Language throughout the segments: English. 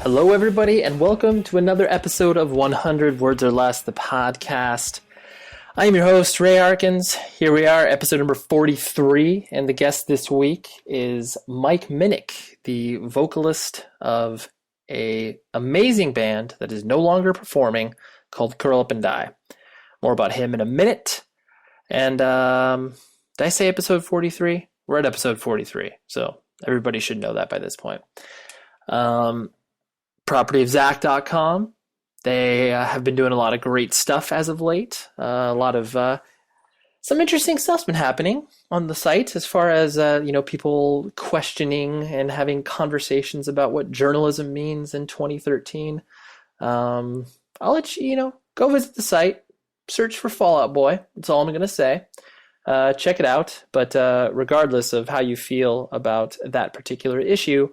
Hello, everybody, and welcome to another episode of 100 Words or Less, the podcast. I am your host, Ray Arkins. Here we are, episode number 43, and the guest this week is Mike Minnick, the vocalist of an amazing band that is no longer performing called Curl Up and Die. More about him in a minute. And did I say episode 43? We're at episode 43, so everybody should know that by this point. Propertyofzach.com. They have been doing a lot of great stuff as of late. A lot of some interesting stuff's been happening on the site as far as people questioning and having conversations about what journalism means in 2013. I'll let you go visit the site, search for Fall Out Boy. That's all I'm going to say. Check it out. But regardless of how you feel about that particular issue,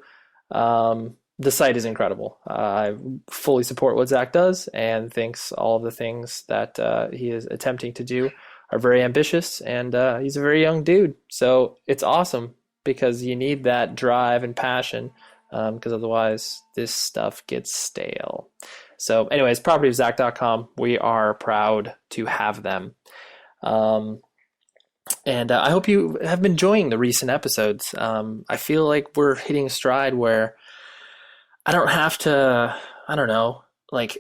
the site is incredible. I fully support what Zach does and thinks all of the things that he is attempting to do are very ambitious, and he's a very young dude. So it's awesome because you need that drive and passion because otherwise this stuff gets stale. So anyways, propertyofzach.com. We are proud to have them. And I hope you have been enjoying the recent episodes. I feel like we're hitting a stride where I don't have to,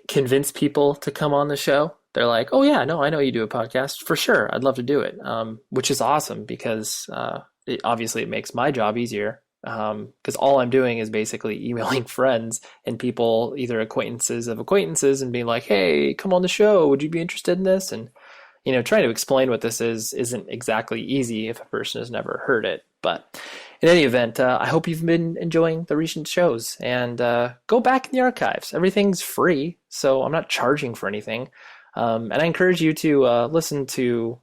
convince people to come on the show. They're like, oh yeah, no, I know you do a podcast. For sure, I'd love to do it, which is awesome because it makes my job easier because all I'm doing is basically emailing friends and people, either acquaintances of acquaintances, and being like, hey, come on the show. Would you be interested in this? And, trying to explain what this isn't exactly easy if a person has never heard it. But in any event, I hope you've been enjoying the recent shows, and go back in the archives. Everything's free, so I'm not charging for anything. And I encourage you to listen to,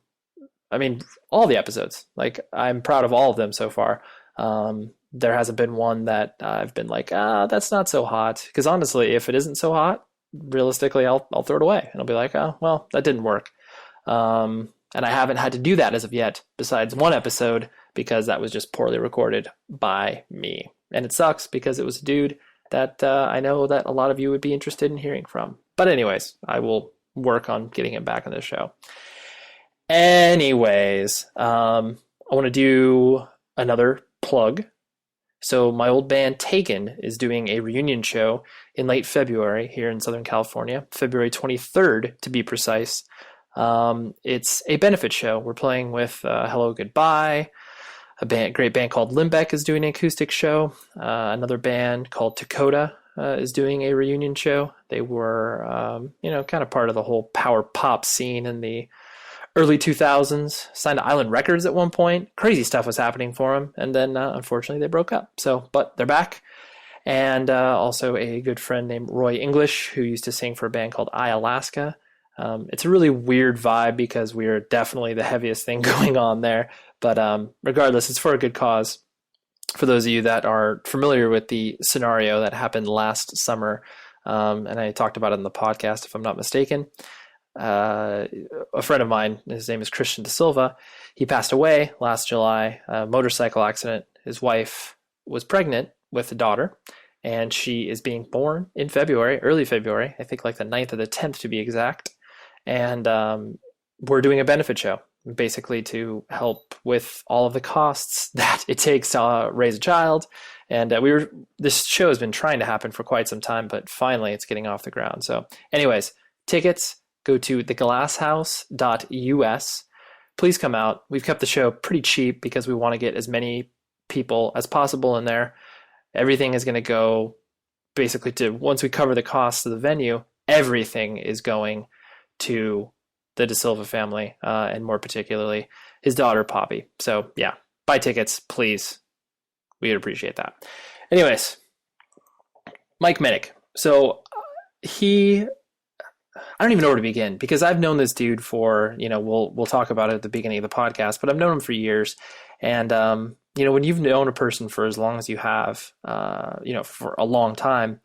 all the episodes. Like, I'm proud of all of them so far. There hasn't been one that I've been like, that's not so hot. Because honestly, if it isn't so hot, realistically, I'll throw it away. And I'll be like, oh, well, that didn't work. And I haven't had to do that as of yet, besides one episode, because that was just poorly recorded by me. And it sucks because it was a dude that I know that a lot of you would be interested in hearing from. But anyways, I will work on getting him back on the show. Anyways, I want to do another plug. So my old band Taken is doing a reunion show in late February here in Southern California, February 23rd to be precise. It's a benefit show. We're playing with Hello Goodbye. Great band called Limbeck is doing an acoustic show. Another band called Dakota is doing a reunion show. They were, kind of part of the whole power pop scene in the early 2000s. Signed to Island Records at one point. Crazy stuff was happening for them. And then, unfortunately, they broke up. But they're back. And also a good friend named Roy English, who used to sing for a band called I, Alaska. It's a really weird vibe because we are definitely the heaviest thing going on there. But regardless, it's for a good cause. For those of you that are familiar with the scenario that happened last summer, and I talked about it in the podcast, if I'm not mistaken, a friend of mine, his name is Christian De Silva, he passed away last July, a motorcycle accident. His wife was pregnant with a daughter, and she is being born in February, early February, I think like the 9th or the 10th to be exact. And we're doing a benefit show, basically to help with all of the costs that it takes to raise a child. And this show has been trying to happen for quite some time, but finally it's getting off the ground. So anyways, tickets, go to theglasshouse.us. Please come out. We've kept the show pretty cheap because we want to get as many people as possible in there. Everything is going to go basically to, once we cover the costs of the venue, everything is going to the De Silva family, and more particularly his daughter, Poppy. So yeah, buy tickets, please. We'd appreciate that. Anyways, Mike Minnick. So I don't even know where to begin because I've known this dude for, we'll talk about it at the beginning of the podcast, but I've known him for years. And, when you've known a person for as long as you have, for a long time,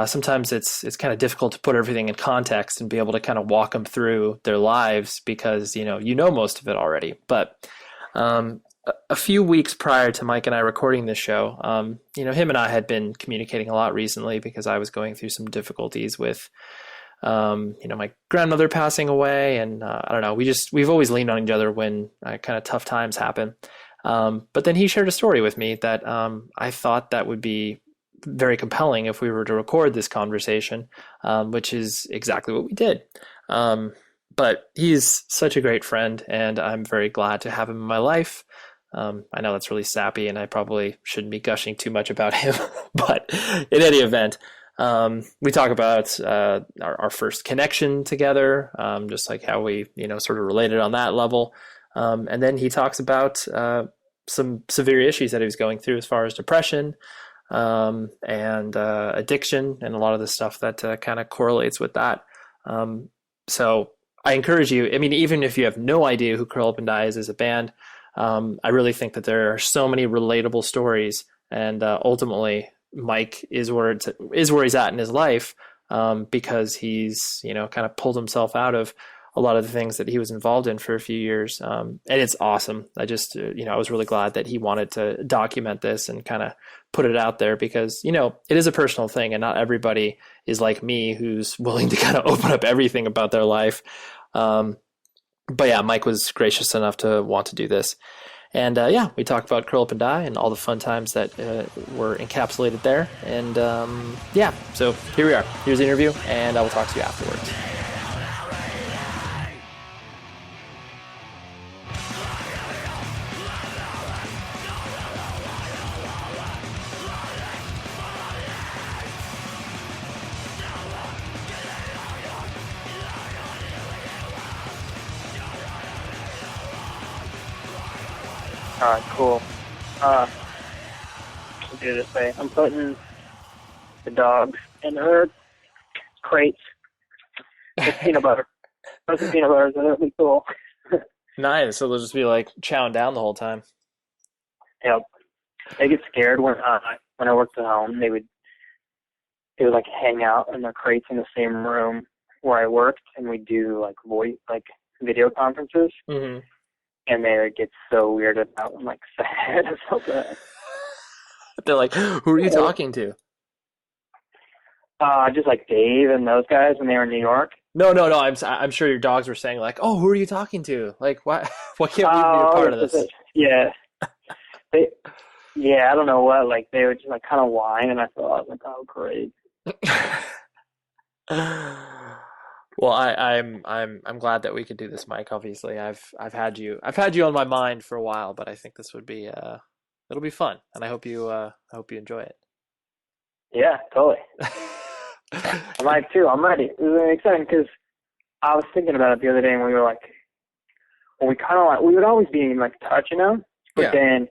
sometimes it's kind of difficult to put everything in context and be able to kind of walk them through their lives because, you know most of it already. But a few weeks prior to Mike and I recording this show, him and I had been communicating a lot recently because I was going through some difficulties with, my grandmother passing away, and I don't know, we've always leaned on each other when kind of tough times happen. But then he shared a story with me that I thought that would be very compelling if we were to record this conversation, which is exactly what we did. But he's such a great friend, and I'm very glad to have him in my life. I know that's really sappy, and I probably shouldn't be gushing too much about him, but in any event, we talk about our first connection together, just like how we, sort of related on that level. And then he talks about some severe issues that he was going through as far as depression and addiction and a lot of the stuff that kind of correlates with that. So I encourage you, I mean, even if you have no idea who Curl Up and Die is as a band, I really think that there are so many relatable stories, and ultimately Mike is where he's at in his life, because he's, kind of pulled himself out of a lot of the things that he was involved in for a few years. And it's awesome. I just, I was really glad that he wanted to document this and kind of put it out there because, it is a personal thing, and not everybody is like me who's willing to kind of open up everything about their life. But yeah, Mike was gracious enough to want to do this. And we talked about Curl Up and Die and all the fun times that were encapsulated there. And so here we are. Here's the interview, and I will talk to you afterwards. All right, cool. I'll do it this way. I'm putting the dogs in her crates with peanut butter. Put some peanut butter, so that'll be cool. Nice. So they'll just be like chowing down the whole time. Yep. They get scared when I worked at home. They would like hang out in their crates in the same room where I worked, and we'd do like video conferences. Mm-hmm. And they would get so weirded out and sad and so bad. They're like, who are you talking to? Just like Dave and those guys when they were in New York. No. I'm sure your dogs were saying like, oh, who are you talking to? Like, why can't we be a part of this? Yeah. I don't know what. Like they would just kind of whine, and I thought oh, great. Well, I'm glad that we could do this, Mike. Obviously, I've had you on my mind for a while, but I think this would be it'll be fun, and I hope you enjoy it. Yeah, totally. I might too. I'm ready. It was really exciting because I was thinking about it the other day, and we were we would always be in touch, but then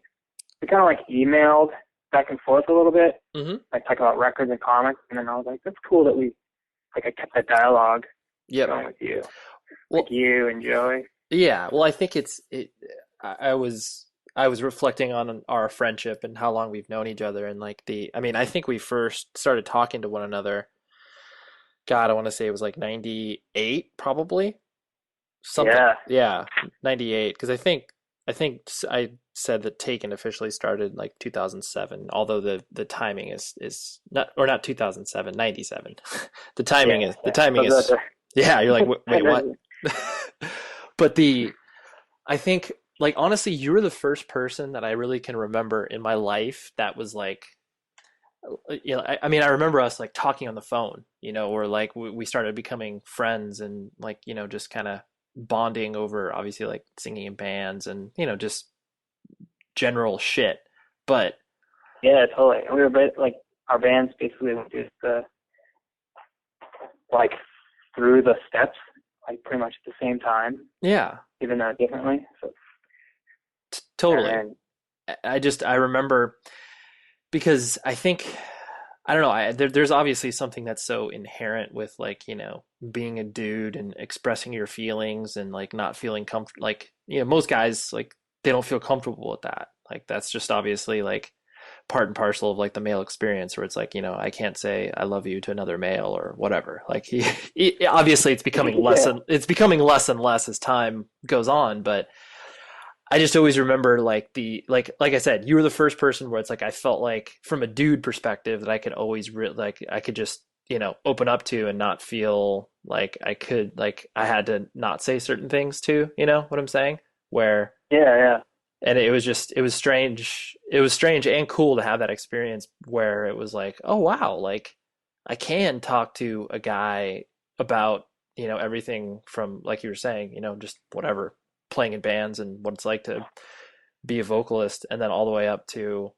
we kind of emailed back and forth a little bit, talk about records and comics, and then I was like, that's cool that we I kept that dialogue. Yeah, going with you, you and Joey. Yeah, well, I think I was reflecting on our friendship and how long we've known each other, and I think we first started talking to one another. God, I want to say it was 98, probably. Something. Yeah, 98. Because I think I said that Taken officially started 2007, although the timing is not 2007, 97. The timing is. Yeah, you're like, wait, what? But I think, honestly, you were the first person that I really can remember in my life that was I remember us talking on the phone, or we started becoming friends and just kind of bonding over obviously singing in bands and, just general shit. But yeah, totally. We were our bands basically went just through the steps pretty much at the same time. Yeah. Even though differently. So. Totally. I remember because I think, I don't know, there's obviously something that's so inherent with being a dude and expressing your feelings and not feeling comfortable. Most guys they don't feel comfortable with that. That's just obviously part and parcel of the male experience, where it's I can't say I love you to another male or whatever. Obviously it's becoming less and less as time goes on, but I just always remember like like I said, you were the first person where it's like I felt like from a dude perspective that I could always like I could just open up to and not feel like I could like I had to not say certain things to, you know what I'm saying? Where Yeah, yeah. and it was just it was strange and cool to have that experience where it was like, oh wow, like I can talk to a guy about everything from like you were saying, just whatever, playing in bands and what it's like to be a vocalist, and then all the way up to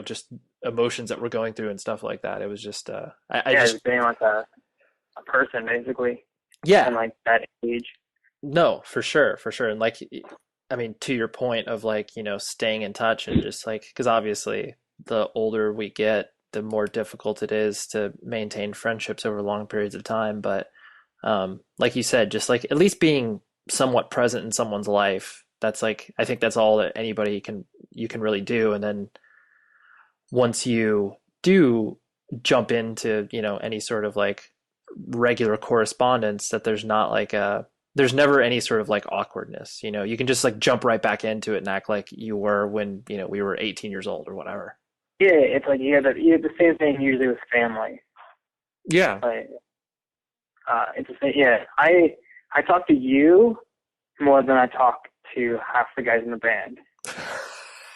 just emotions that we're going through and stuff like that. It was just I Yeah, just just being like a person basically, yeah. and like that age. No, for sure, for sure. And like, I mean, to your point of like, staying in touch and just like, because obviously the older we get, the more difficult it is to maintain friendships over long periods of time. But like you said, just like at least being somewhat present in someone's life, that's like, I think that's all that you can really do. And then once you do jump into, any sort of like regular correspondence, that there's never any sort of like awkwardness. You can just like jump right back into it and act like you were when, we were 18 years old or whatever. Yeah, it's like you have the same thing usually with family. Yeah. Like, it's the same. Yeah, I talk to you more than I talk to half the guys in the band.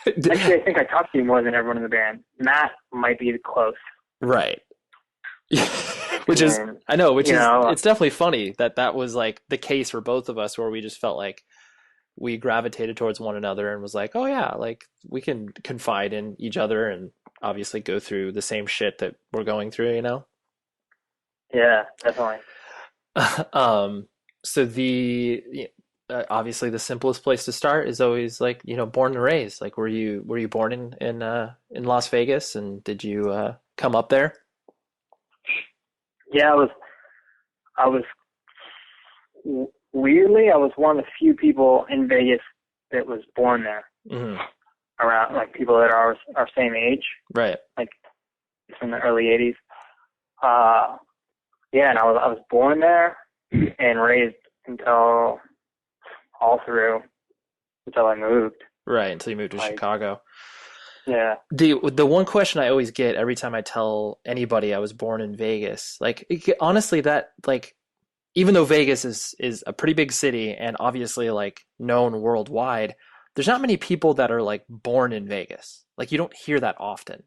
Actually, I think I talk to you more than everyone in the band. Matt might be close. Right. Which is, And, I know, which you is, know, it's definitely funny that that was like the case for both of us where we just felt like we gravitated towards one another and was like, oh yeah, like we can confide in each other and obviously go through the same shit that we're going through. yeah, definitely. Um, so obviously the simplest place to start is always like, born and raised. Like, were you born in Las Vegas, and did you come up there? Yeah, I was weirdly, I was one of the few people in Vegas that was born there. Hmm. Around like people that are our same age, Right. like from the early '80s. Yeah, and I was born there and raised until all through until I moved. Right. Until you moved to Like, Chicago. yeah, The one question I always get every time I tell anybody I was born in Vegas, like honestly, that like even though Vegas is a pretty big city and obviously like known worldwide, there's not many people that are like born in Vegas. Like you don't hear that often.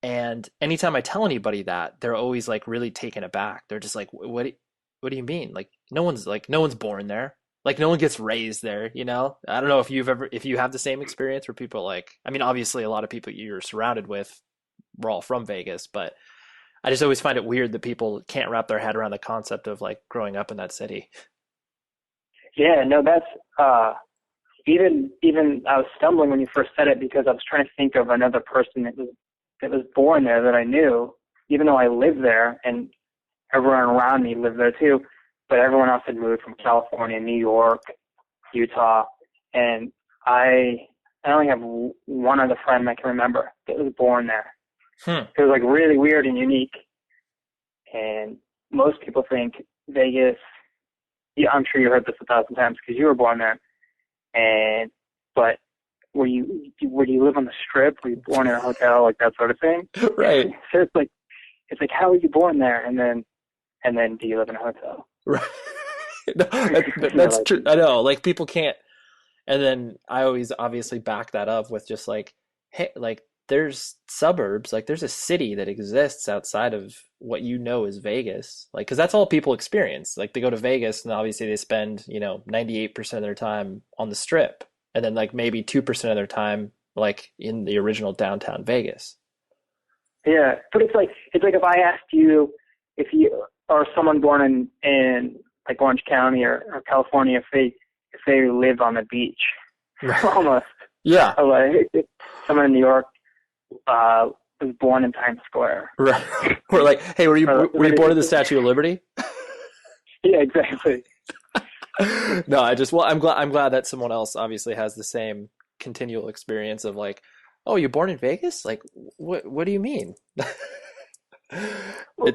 And anytime I tell anybody that, they're always like really taken aback. They're just like, what do you mean? Like no one's born there. Like no one gets raised there. I don't know if you have the same experience where people like, I mean, obviously a lot of people you're surrounded with were all from Vegas, but I just always find it weird that people can't wrap their head around the concept of like growing up in that city. yeah. No, that's even I was stumbling when you first said it because I was trying to think of another person that was born there that I knew, even though I lived there and everyone around me lived there too, but everyone else had moved from California, New York, Utah, and I only have one other friend I can remember that was born there. Hmm. It was like really weird and unique, and most people think Vegas. Yeah, I'm sure you heard this 1,000 times because you were born there, but were you live on the Strip? Were you born in a hotel, like that sort of thing? Right. So it's like how were you born there, and then do you live in a hotel? Right. No, that's Like, true. I know. Like people can't. And then I always obviously back that up with just like, hey, like there's suburbs, like there's a city that exists outside of what is Vegas. Like, because that's all people experience. Like they go to Vegas and obviously they spend, 98% of their time on the strip. And then like maybe 2% of their time like in the original downtown Vegas. yeah, but it's like if I asked you if you or someone born in like Orange County or California if they live on the beach, almost. Yeah. Or like if someone in New York was born in Times Square. Right. We're like, hey, were you born in the Statue of Liberty? Yeah, exactly. No, I'm glad that someone else obviously has the same continual experience of like, oh, you're born in Vegas? Like, what do you mean? It,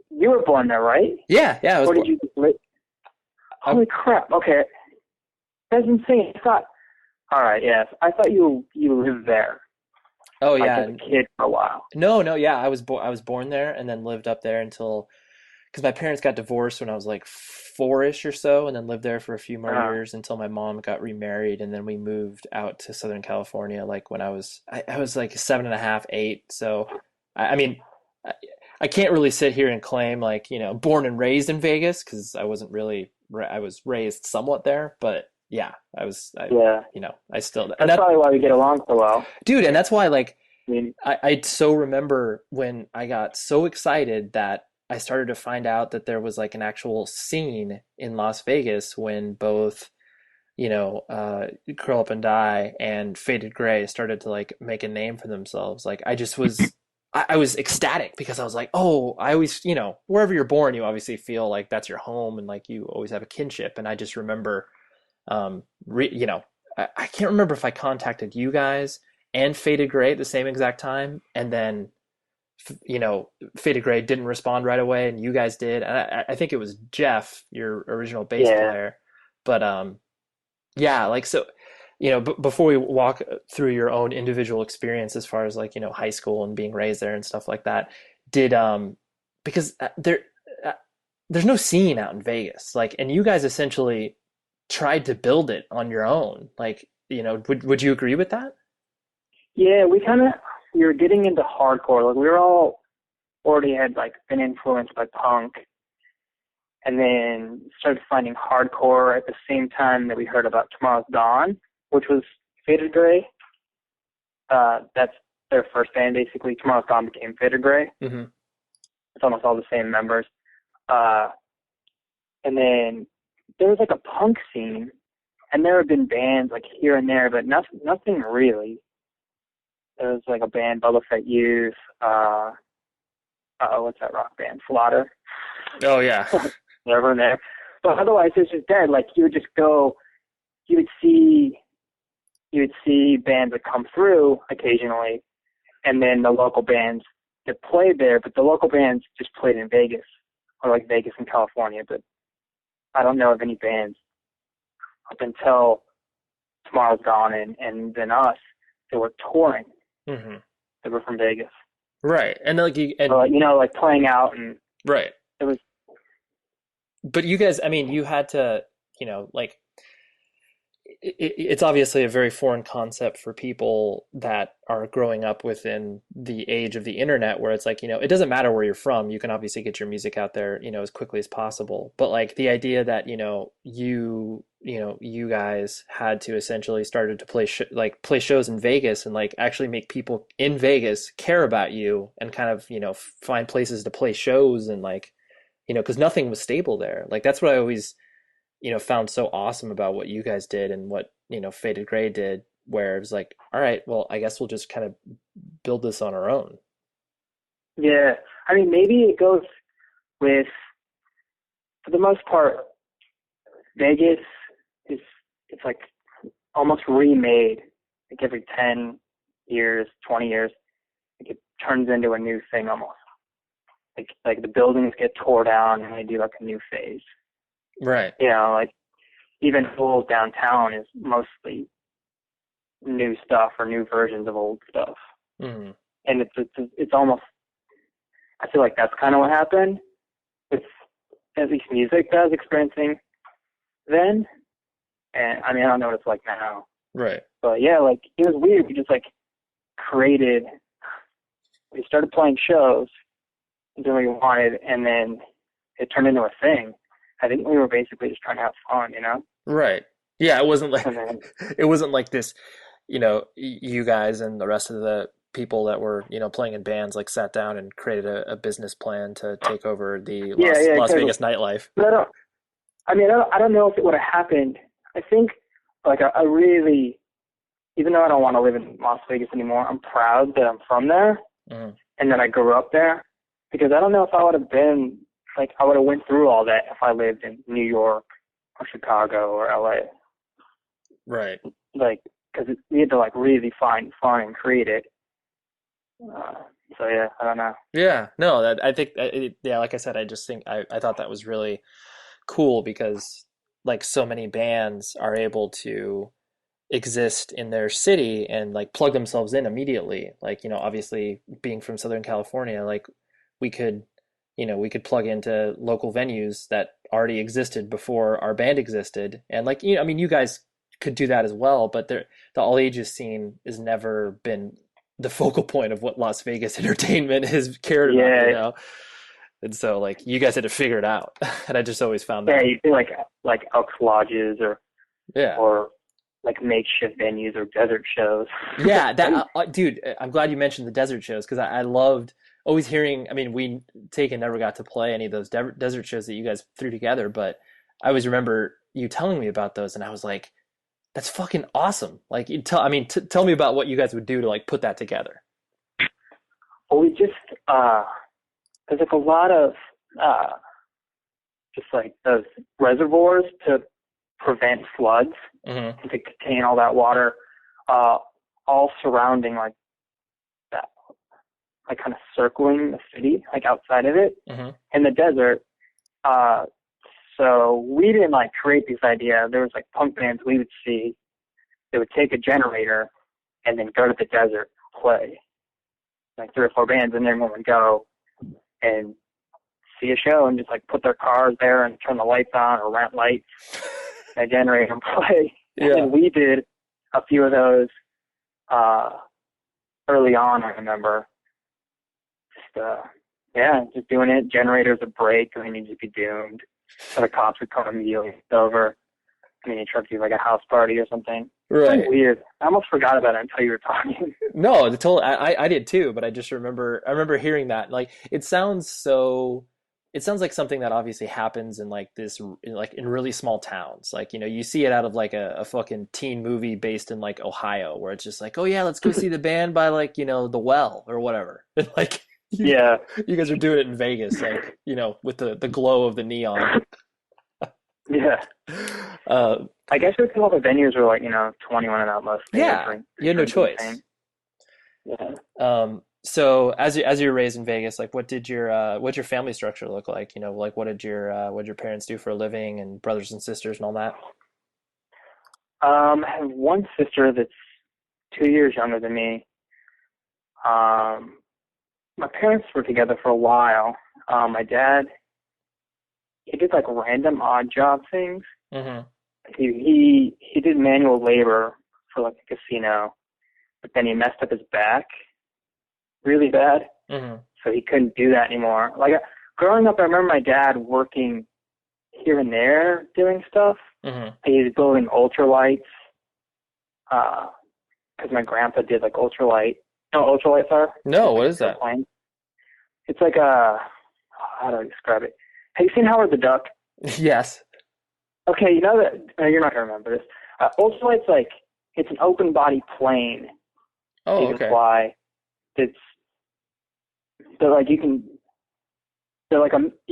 You were born there, right? yeah, I was Or did born. you live? Holy crap! Okay, that's insane. All right, yes. I thought you lived there, Oh like yeah, as a kid for a while. no, no, yeah, I was born there and then lived up there until because my parents got divorced when I was like four-ish or so, and then lived there for a few more Uh, years until my mom got remarried, and then we moved out to Southern California like when I was like seven and a half, eight. So I mean, I, I can't really sit here and claim like, born and raised in Vegas because I wasn't really I was raised somewhat there, but yeah, yeah, I still and that's that probably why we get along so well. dude, and that's why like I mean, I so remember when I got so excited that I started to find out that there was like an actual scene in Las Vegas when both, Curl Up and Die and Faded Gray started to like make a name for themselves. Like I just was, I was ecstatic because I was like, oh, I always, wherever you're born, you obviously feel like that's your home and like you always have a kinship. And I just remember, um, re, you know, I can't remember if I contacted you guys and Faded Gray at the same exact time, and then Faded Gray didn't respond right away, and you guys did. And I think it was Jeff, your original bass yeah, player. But yeah, like so, before we walk through your own individual experience as far as like high school and being raised there and stuff like that, did because uh, there's no scene out in Vegas, like, and you guys essentially tried to build it on your own. Like, would you agree with that? yeah. We were getting into hardcore. Like we were all already had like been influenced by punk, and then started finding hardcore at the same time that we heard about Tomorrow's Dawn, which was Faded Gray. That's their first band, basically. Tomorrow's Dawn became Faded Gray. Hmm. It's almost all the same members. Uh, and then there was like a punk scene, and there have been bands like here and there, but nothing really. There was like a band, Bubba Fett Youth. What's that rock band? Slaughter. Oh yeah. Never in there. But otherwise, it's just dead. Like you would just go, you would see, you would see bands that come through occasionally, and then the local bands that played there. But the local bands just played in Vegas, or like Vegas and California. But I don't know of any bands up until Tomorrow's Gone and then us that were touring Hmm. that were from Vegas. Right. And like So, like playing out, and right. it was But you guys, I mean, you had to, like it's obviously a very foreign concept for people that are growing up within the age of the internet, where it's like, it doesn't matter where you're from. You can obviously get your music out there, as quickly as possible. But like the idea that, you guys had to essentially started to play shows in Vegas and like actually make people in Vegas care about you and kind of, find places to play shows and like, because nothing was stable there. Like that's what I always found so awesome about what you guys did and what, Faded Gray did, where it was like, all right, well, I guess we'll just kind of build this on our own. yeah. I mean, maybe it goes with, for the most part, Vegas is it's like almost remade. Like every 10 years, 20 years, like it turns into a new thing almost. Like the buildings get tore down and they do like a new phase. Right. Like even old downtown is mostly new stuff or new versions of old stuff. Hmm. And it's almost, I feel like that's kind of what happened with at least music that I was experiencing then. And I mean, I don't know what it's like now, Right. but yeah, like it was weird. We just like we started playing shows and doing what we wanted, and then it turned into a thing. I think we were basically just trying to have fun. Right. Yeah, it wasn't like And then, it wasn't like this, you guys and the rest of the people that were, playing in bands like sat down and created a business plan to take over the yeah, yeah, Las exactly. Vegas nightlife. But I don't know if it would have happened. I think, like, I really, even though I don't want to live in Las Vegas anymore, I'm proud that I'm from there Hmm. and that I grew up there, because I don't know if I would have been, like, I would have went through all that if I lived in New York or Chicago or LA. Right. Like, because we had to, like, really find fun and create it. Uh, so, yeah, I don't know. Yeah. No, that I think yeah, like I said, I just think I thought that was really cool because like so many bands are able to exist in their city and like plug themselves in immediately. Like, obviously being from Southern California, like we could, we could plug into local venues that already existed before our band existed. And like, I mean, you guys could do that as well, but the all ages scene has never been the focal point of what Las Vegas entertainment has cared Yeah, about. And so like you guys had to figure it out. And I just always found yeah. that. You see like Elks Lodges Yeah. or like makeshift venues or desert shows. Yeah, that dude, I'm glad you mentioned the desert shows because I loved always hearing. I mean, we Taken never got to play any of those desert shows that you guys threw together, but I always remember you telling me about those, and I was like, "That's fucking awesome!" Like, I mean, tell me about what you guys would do to like put that together. Well, we just there's like a lot of just like those reservoirs to prevent floods Mm-hmm. and to contain all that water, all surrounding like that, like kind of circling the city, like outside of it Mm-hmm. in the desert. So we didn't like create this idea. There was like punk bands we would see. They would take a generator and then go to the desert, play like 3 or 4 bands, and everyone would go and see a show and just like put their cars there and turn the lights on or rent lights and generate and play. Yeah. And we did a few of those early on, I remember. Just doing it. Generators would break, and then you'd just be doomed. So the cops would come immediately over. I mean, you tried to do like a house party or something. Right. It's weird. I almost forgot about it until you were talking. No, I did too, but I remember hearing that. Like it sounds like something that obviously happens in like in really small towns. Like, you see it out of like a fucking teen movie based in like Ohio where it's just like, "Oh yeah, let's go see the band by like, the well or whatever." And like Yeah. you guys are doing it in Vegas, like, with the glow of the neon. Yeah. I guess because all the venues were like, 21 and up mostly. Yeah, you had no choice. Yeah. So as you were raised in Vegas, like what'd your family structure look like? Like what did your parents do for a living and brothers and sisters and all that? I have one sister that's 2 years younger than me. My parents were together for a while. My dad, he did like random odd job things. Mm-hmm. He did manual labor for like a casino, but then he messed up his back really bad, Mm-hmm. so he couldn't do that anymore. Like growing up, I remember my dad working here and there doing stuff. Mm-hmm. He was building ultralights, because my grandpa did like ultralight. You know what ultralights are? No, what is that? Airplanes. It's like how do I describe it? Have you seen Howard the Duck? Yes. Okay, you know that you're not gonna remember this. Ultralight's like it's an open body plane Oh, you can okay. fly. They're like you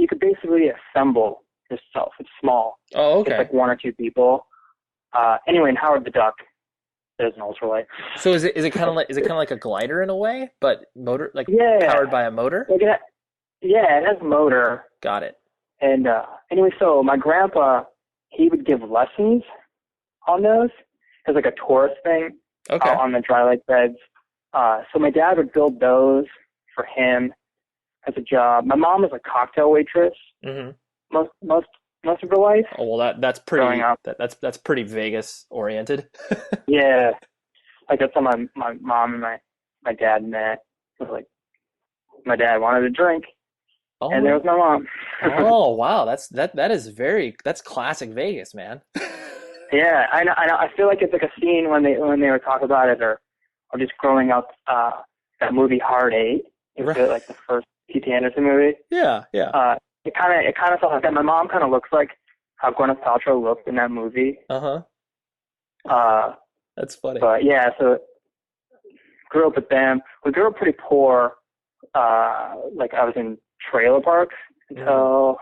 could basically assemble yourself. It's small. Oh, It's okay. like 1 or 2 people. Anyway, in Howard the Duck, there's an ultralight. So is it kind of like a glider in a way, but motor like Yeah. powered by a motor? Like it has a motor. Got it. And anyway, so my grandpa, he would give lessons on those as like a tourist thing Okay. on the dry lake beds. So my dad would build those for him as a job. My mom was a cocktail waitress Mm-hmm. most of her life. Oh, well, that's pretty Growing up. that's pretty Vegas oriented. Yeah, like that's how my mom and my dad met. It was like my dad wanted a drink, Oh, and there was my mom. oh wow, that's classic Vegas, man. Yeah, I know. I feel like it's like a scene when they would talk about it, or just growing up. That movie Hard Eight. It was Right. like the first P.T. Anderson movie. Yeah, yeah. It kind of felt like that. My mom kind of looks like how Gwyneth Paltrow looked in that movie. Uh-huh. That's funny. But yeah, so grew up with them. We grew up pretty poor. Like I was in trailer parks until.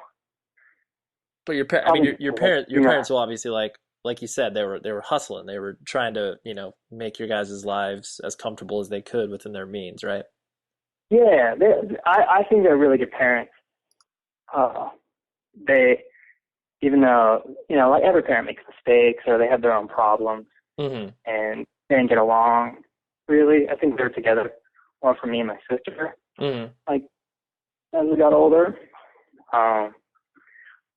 But your parents will obviously like you said, they were hustling. They were trying to, make your guys' lives as comfortable as they could within their means, right? Yeah, I think they're really good parents. They, even though, like every parent makes mistakes or they have their own problems, Hmm. and they didn't get along really. I think they're together more for me and my sister. Hmm. Like as we got older, um,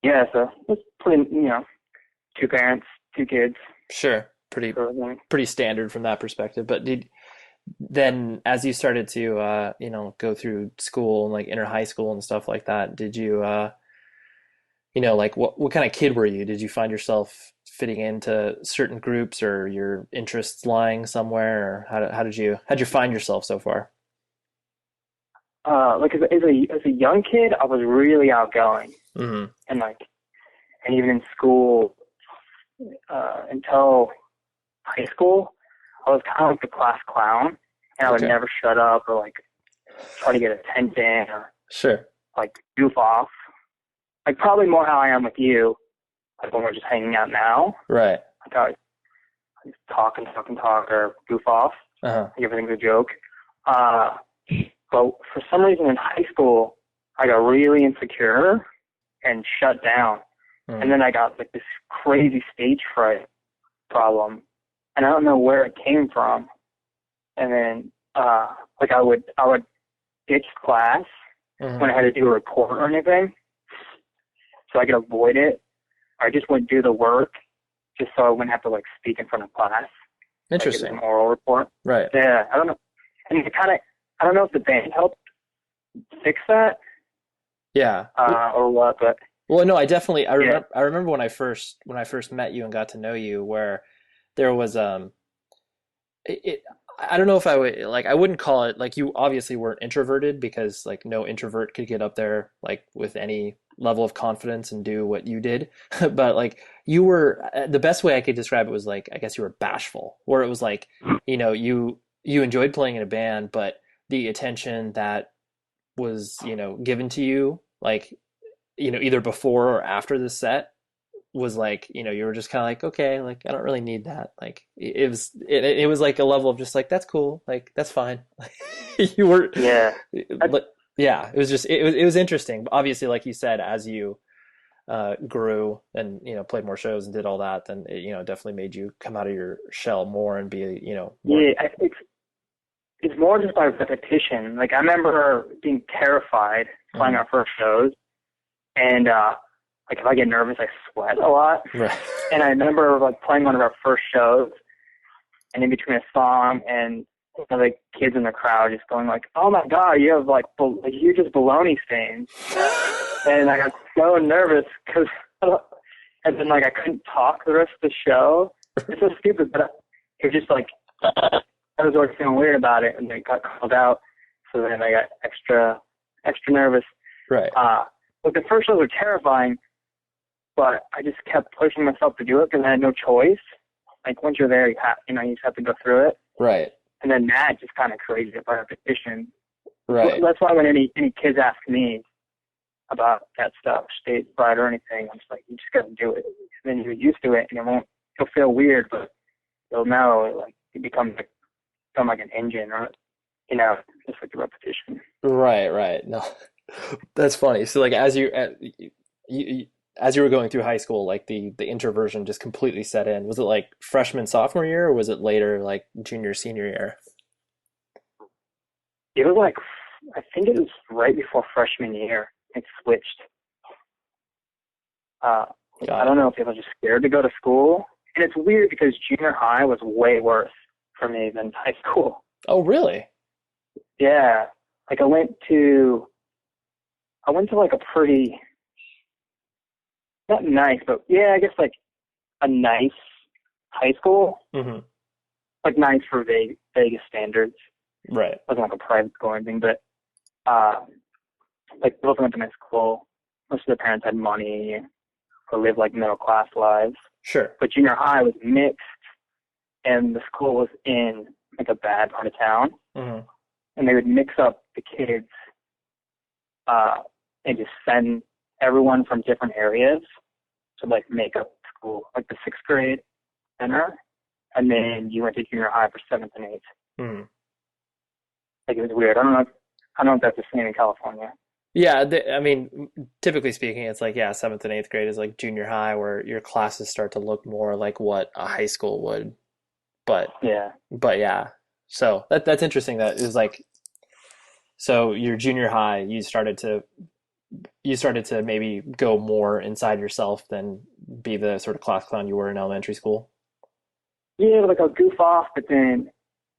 yeah. So it's pretty, two parents, two kids, Sure. Pretty sort of thing. pretty standard from that perspective. But did then as you started to go through school and like enter high school and stuff like that, did you like what kind of kid were you? Did you find yourself fitting into certain groups or your interests lying somewhere, or how'd you find yourself so far? Like as a young kid, I was really outgoing, Hmm. and even in school, until high school, I was kind of like the class clown, and I would Okay. never shut up or like try to get attention or Sure. like goof off. Like probably more how I am with you, like when we're just hanging out now. Right. Like I just talk and talk and talk or goof off. Uh-huh. Like everything's a joke. Uh, but for some reason in high school, I got really insecure and shut down. And Mm. then I got like this crazy stage fright problem, and I don't know where it came from. And then like I would ditch class when Hmm. I had to do a report or anything, so I could avoid it. I just wouldn't do the work just so I wouldn't have to like speak in front of class, like as an Interesting. oral report. Right. Yeah, I don't know. And I don't know if the band helped fix that Yeah. or what, but Well, no, I definitely yeah. I remember when I first met you and got to know you where there was it I don't know if I would like I wouldn't call it like you obviously weren't introverted because like no introvert could get up there like with any level of confidence and do what you did. But like you were the best way I could describe it was like I guess you were bashful, where it was like, you enjoyed playing in a band, but the attention that was, given to you like either before or after the set was like, you were just kind of like, okay, like I don't really need that. Like it was like a level of just like that's cool, like that's fine. You were, Yeah. I, yeah. It was just it was interesting. Obviously, like you said, as you grew and played more shows and did all that, then it, definitely made you come out of your shell more and be more. yeah, it's more just by repetition. Like I remember being terrified playing Mhm. our first shows, and like if I get nervous, I sweat a lot. Right. And I remember like playing one of our first shows, and in between a song, and one of the kids in the crowd just going like, "Oh my God, you have like you just baloney stains," and I got so nervous because, and then like I couldn't talk the rest of the show. It's so stupid, but it was just like I was always feeling weird about it, and they got called out. So then I got extra nervous. Right. But the first shows were terrifying, but I just kept pushing myself to do it because I had no choice. Like once you're there, you just have to go through it. Right. And then that just kind of created it by repetition. Right. That's why when any kids ask me about that stuff, stage fright or anything, I'm just like, you just got to do it. And then you get used to it, and it'll feel weird, but you'll know like it becomes like an engine, or just like the repetition. Right. Right. No, that's funny. So like as you were going through high school, like the introversion just completely set in. Was it like freshman, sophomore year, or was it later, like junior, senior year? It was like, I think it was right before freshman year. It switched. Uh, I Got don't it. know if I was just scared to go to school. And it's weird because junior high was way worse for me than high school. Oh, really? Yeah. Like I went to like a pretty, not nice, but yeah, I guess like a nice high school. Hmm. Like nice for Vegas standards. Right. It wasn't like a private school or anything, but uh, like people went to my school. Most of their parents had money or lived like middle class lives. Sure. But junior high was mixed, and the school was in like a bad part of town, Hmm. and they would mix up the kids uh, and just send everyone from different areas to like make up school, like the sixth grade center, and then you went to junior high for seventh and eighth. Hmm. Like it was weird. I don't know if that's the same in California. Yeah, I mean, typically speaking, it's like, yeah, seventh and eighth grade is like junior high, where your classes start to look more like what a high school would. But Yeah. yeah. So that's interesting. That is like, so your junior high, you started to maybe go more inside yourself than be the sort of class clown you were in elementary school. Yeah, like I'll goof off, but then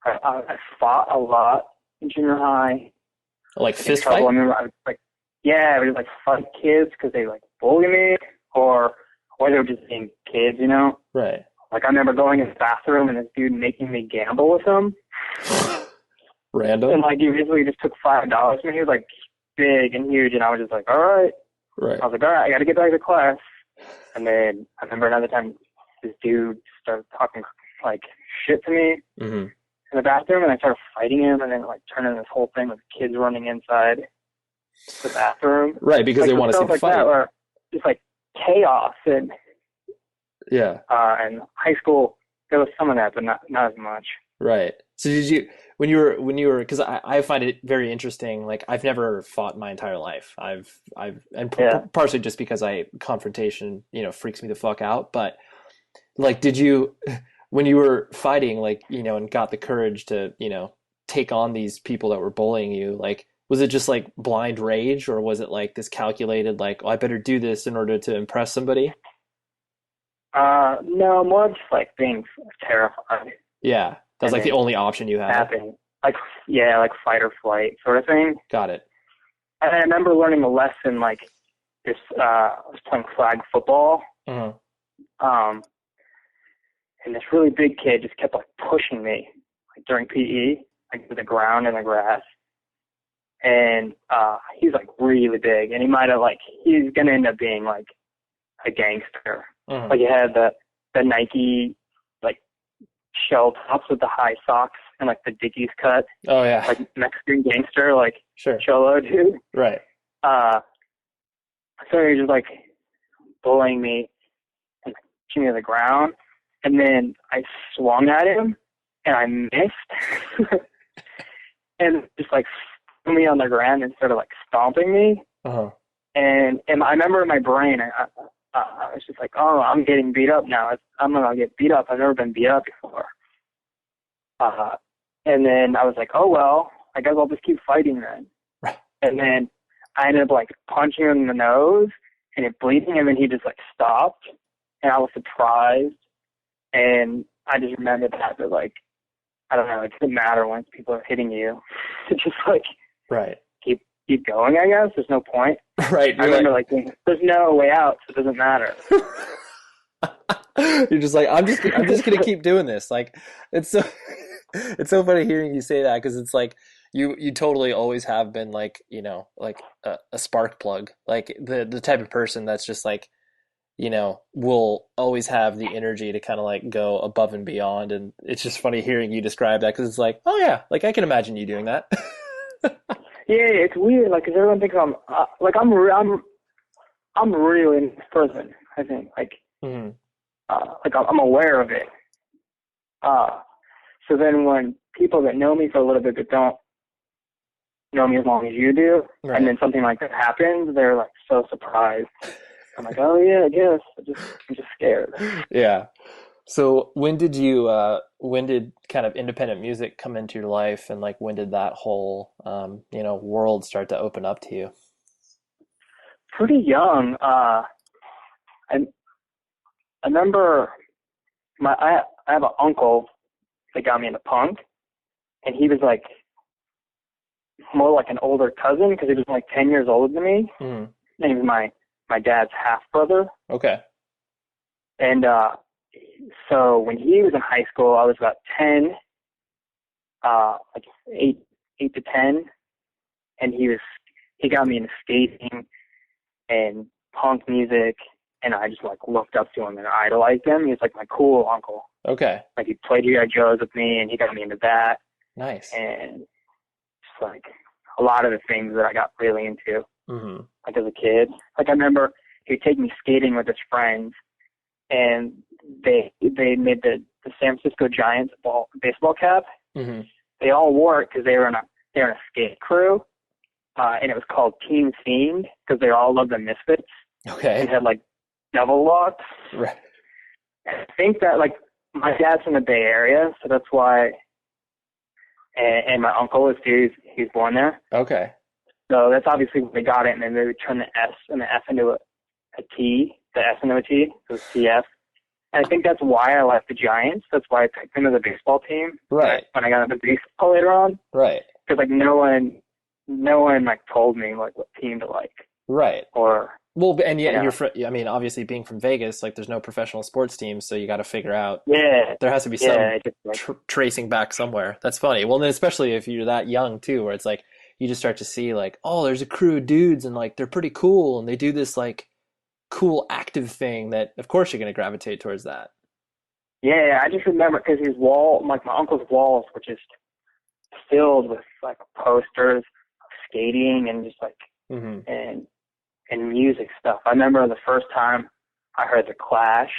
I fought a lot in junior high. Like Like in fist trouble. I fight? remember I was like, yeah, I would like fight kids because they like bully me, or they were just being kids, you know. Right. Like I remember going in the bathroom and this dude making me gamble with him, and Random? like he basically just took $5 from me. He was like big and huge, and I was just like, all right. Right. I was like, all right, I got to get back to class. And then I remember another time this dude started talking like shit to me Hmm. in the bathroom, and I started fighting him, and then like turning this whole thing with kids running inside the bathroom. Right, because Like they so want to see stuff the like that, fight. or just like chaos. Yeah. And high school, there was some of that, but not as much. Right. So did you when you were because I find it very interesting. Like I've never fought my entire life. I've and Yeah. partially just because I confrontation, freaks me the fuck out. But like, did you when you were fighting, like, and got the courage to, take on these people that were bullying you, like, was it just like blind rage, or was it like this calculated, like, oh, I better do this in order to impress somebody? No, more just like being terrified Yeah, that's and like the then only option you had. snapping. Like, yeah, like fight or flight sort of thing. Got it. And I remember learning a lesson like this, I was playing flag football. Uh-huh. Um, and this really big kid just kept like pushing me like during PE, like to the ground and the grass. And, he's like really big, and he's going to end up being like a gangster. Uh-huh. Like he had the Nike like shell tops with the high socks and like the Dickies cut, Oh yeah. like Mexican gangster, like Sure. Cholo dude. Right. Uh, so he was just like bullying me and like, pushing me to the ground, and then I swung at him and I missed, and just like threw me on the ground and started like stomping me. Uh-huh. And I remember in my brain, I was just like, oh, I'm getting beat up now. I'm going to get beat up. I've never been beat up before. And then I was like, oh, well, I guess I'll just keep fighting then. Right. And then I ended up like punching him in the nose and it bleeding, and then he just like stopped, and I was surprised. And I just remembered that like, I don't know, it doesn't matter once people are hitting you. It's just like, Right. keep going, I guess. There's no point. Right. I remember like thinking, there's no way out, so it doesn't matter. You're just like, I'm just gonna keep doing this. Like, it's so it's so funny hearing you say that, because it's like you totally always have been, like, like a spark plug, like the type of person that's just like, will always have the energy to kind of like go above and beyond. And it's just funny hearing you describe that, because it's like, oh yeah, like I can imagine you doing that. Yeah, it's weird, like, 'cause everyone thinks I'm really in this person, I think, like, Hmm. like I'm aware of it. So then when people that know me for a little bit but don't know me as long as you do, Right. and then something like that happens, they're like so surprised. I'm like, oh yeah, I guess. I'm just scared. Yeah. So when did kind of independent music come into your life, and like when did that whole world start to open up to you? Pretty young. I remember I have an uncle that got me into punk, and he was like more like an older cousin because he was like 10 years older than me. Hmm. And he was my dad's half brother. Okay. And so when he was in high school, I was about 10, like 8 to 10, and he got me into skating and punk music, and I just like looked up to him and idolized him. He was like my cool uncle. Okay. Like he played G.I. Joes with me, and he got me into that, Nice. and just like a lot of the things that I got really into, Hmm. like as a kid. Like I remember he would take me skating with his friends, and they made the San Francisco Giants baseball cap. Hmm. They all wore it because they were in a skate crew, and it was called Team Fiend because they all loved the Misfits and Okay. had like devil locks. Right. And I think that like my dad's from the Bay Area, so that's why. And my uncle is too. He's born there. Okay. So that's obviously when they got it, and then they would turn the S and the F into a T, the S into a T, so it's TF. And I think that's why I left the Giants. That's why I picked them as a baseball team. Right. When I got into baseball later on. Right. Because like no one like told me like what team to like. Right. Or well, and yeah, you know. I mean, obviously being from Vegas, like there's no professional sports teams, so you got to figure out. Yeah. There has to be some Yeah. Just like, tracing back somewhere. That's funny. Well, then especially if you're that young too, where it's like you just start to see like, oh, there's a crew of dudes and like they're pretty cool and they do this like cool active thing that of course you're going to gravitate towards that. yeah, I just remember because his wall, like my uncle's walls, were just filled with like posters of skating and just like and music stuff. I remember the first time I heard the Clash,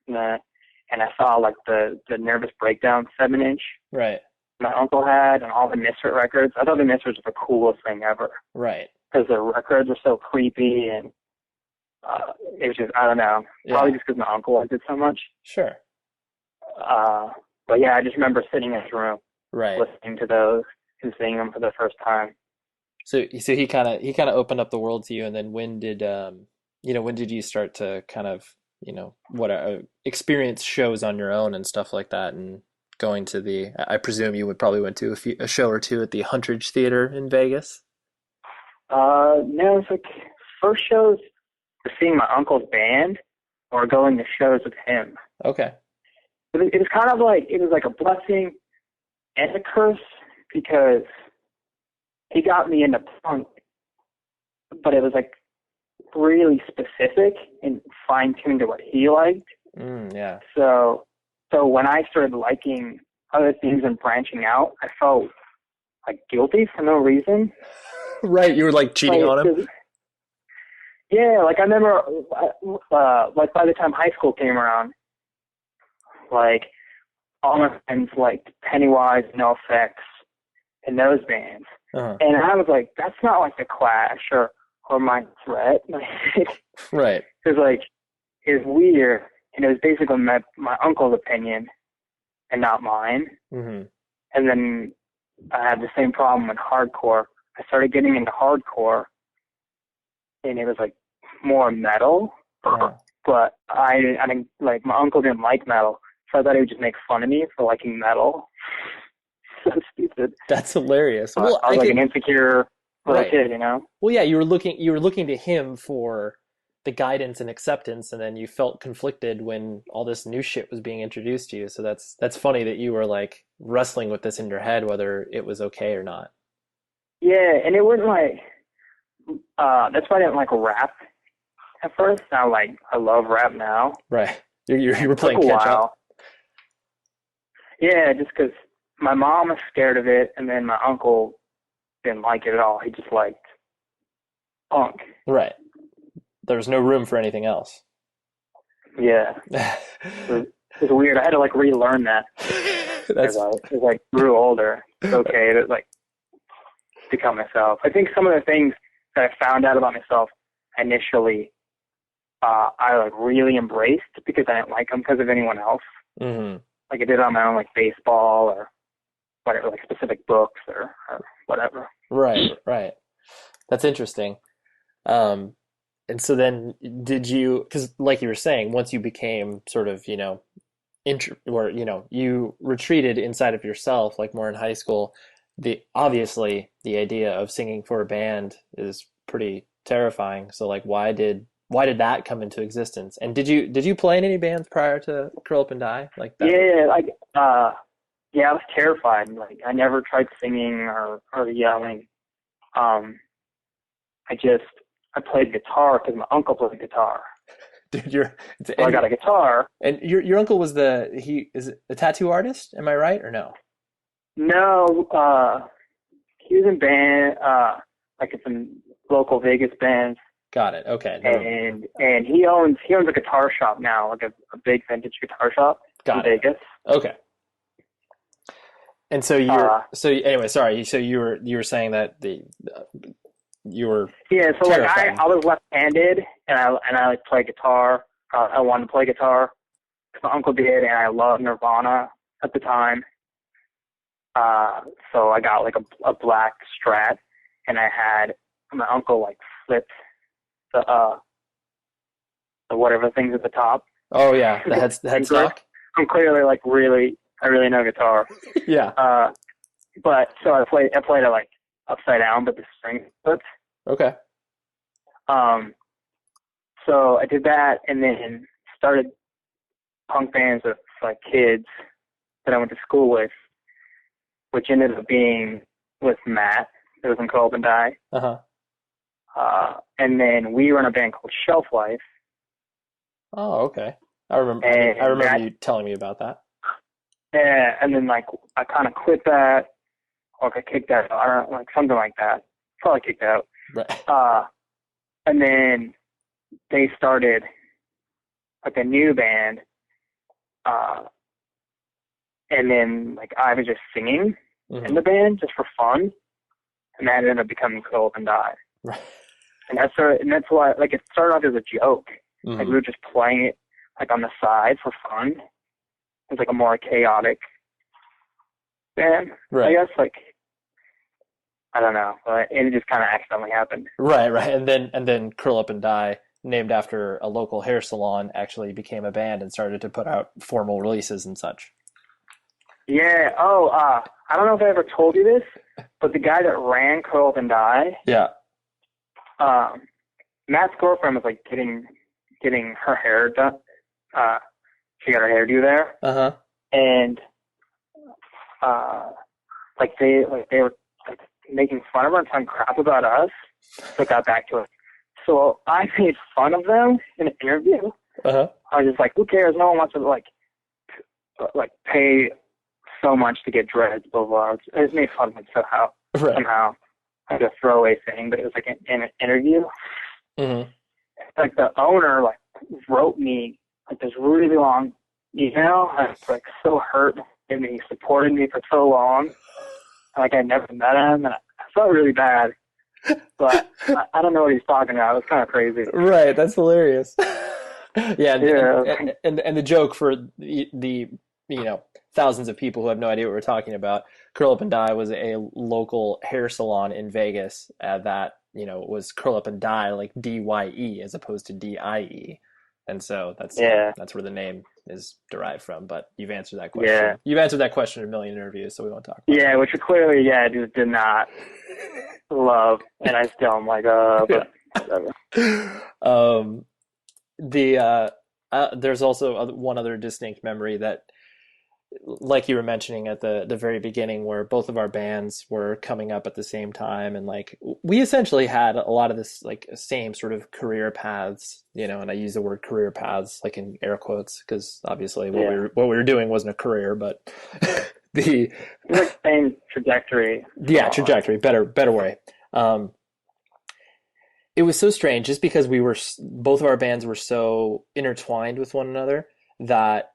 and I saw like the Nervous Breakdown 7-inch. Right. My uncle had, and all the Misfit records. I thought the Misfits were the coolest thing ever. Right. Because the records were so creepy, and it was just, I don't know, probably just because my uncle liked it so much. Sure. But yeah, I just remember sitting in his room, right, listening to those and seeing them for the first time. So he kind of opened up the world to you, and then when did when did you start to kind of experience shows on your own and stuff like that, and going to I presume you would probably went to a show or two at the Huntridge Theater in Vegas? No, it's like first shows were seeing my uncle's band or going to shows with him. Okay. It was kind of like, it was like a blessing and a curse because he got me into punk, but it was like really specific and fine-tuned to what he liked. Yeah. So when I started liking other things and branching out, I felt like guilty for no reason. Right, you were like cheating on him? Yeah, like I remember, like by the time high school came around, like all my friends liked Pennywise, NoFX, and those bands. Uh-huh. And I was like, that's not like the Clash or My Threat. Right. Because like, it's weird, and it was basically my uncle's opinion and not mine. Mm-hmm. And then I had the same problem with hardcore. I started getting into hardcore, and it was like more metal. Uh-huh. But I didn't, like, my uncle didn't like metal, so I thought he would just make fun of me for liking metal. So stupid. That's hilarious. Well, I was like an insecure little kid, you know? Well, yeah, you were looking to him for the guidance and acceptance, and then you felt conflicted when all this new shit was being introduced to you. So that's funny that you were like wrestling with this in your head, whether it was okay or not. Yeah, and it wasn't like, that's why I didn't like rap at first. Now, like, I love rap now. Right. You were playing catch up. Yeah, just because my mom was scared of it, and then my uncle didn't like it at all. He just liked punk. Right. There was no room for anything else. Yeah. It was weird. I had to, like, relearn that. As I like, grew older. It's okay to, like, become myself. I think some of the things that I found out about myself initially, I, like, really embraced because I didn't like them because of anyone else. Mm-hmm. Like, I did it on my own, like, baseball or whatever, like, specific books or whatever. Right. That's interesting. And so then did you, because like you were saying, once you became sort of, you retreated inside of yourself, like more in high school, obviously the idea of singing for a band is pretty terrifying. So like, why did that come into existence? And did you play in any bands prior to Curl Up and Die like that? Yeah, like, yeah, I was terrified. Like, I never tried singing or yelling. I played guitar because my uncle played guitar. Dude, so I got a guitar. And your uncle was is a tattoo artist? Am I right or no? No, he was in band, like in some local Vegas bands. Got it. Okay. And he owns a guitar shop now, like a big vintage guitar shop in Vegas. Okay. And so anyway, sorry. So you were saying that you were so terrified. like I was left-handed and I like play guitar. I wanted to play guitar. my uncle did, and I loved Nirvana at the time. So I got like a black Strat, and I had my uncle like flip the whatever things at the top. Oh yeah, the headstock. I'm clearly like I really know guitar. Yeah. But so I played it like upside down, but the string flipped. Okay. So I did that, and then started punk bands with like kids that I went to school with, which ended up being with Matt. It was in Curl Up and Die. And then we were in a band called Shelf Life. Oh, okay. I remember you telling me about that. Yeah, and then like I kind of quit that, or I kicked out, I don't know, like something like that. Probably kicked out. Right. And then they started like a new band, and then like I was just singing in the band just for fun, and that ended up becoming Curl Up and Die. Right. And that's why like it started off as a joke. Like we were just playing it like on the side for fun. It was like a more chaotic band, right. I guess. Like I don't know, but it just kind of accidentally happened. Right. And then Curl Up and Die, named after a local hair salon, actually became a band and started to put out formal releases and such. Yeah. Oh, I don't know if I ever told you this, but the guy that ran Curl Up and Die, yeah, Matt's girlfriend was like getting her hair done. She got her hairdo there. And they were like making fun of her and talking crap about us. So it got back to it. So I made fun of them in an interview. I was just like, who cares? No one wants to like pay so much to get dreads, blah blah. I just made fun of them somehow. Like a throwaway thing, but it was like in an interview. Like the owner like wrote me like this really long email. I was like so hurt, and he supported me for so long. Like I never met him, and I felt really bad. But I don't know what he's talking about. It was kind of crazy. Right, that's hilarious. And the joke for the thousands of people who have no idea what we're talking about, Curl Up and Die was a local hair salon in Vegas that was Curl Up and Die, like DYE as opposed to DIE, and so that's where the name is derived from. But you've answered that question. Yeah. You've answered that question in a million interviews, so we won't talk about it. Which clearly, just did not love, and I still am like, but whatever. There's also one other distinct memory that, like you were mentioning at the very beginning, where both of our bands were coming up at the same time, and like we essentially had a lot of this like same sort of career paths, and I use the word career paths like in air quotes because obviously what we were doing wasn't a career, but the same trajectory. Yeah, trajectory, better way. It was so strange just because both of our bands were so intertwined with one another that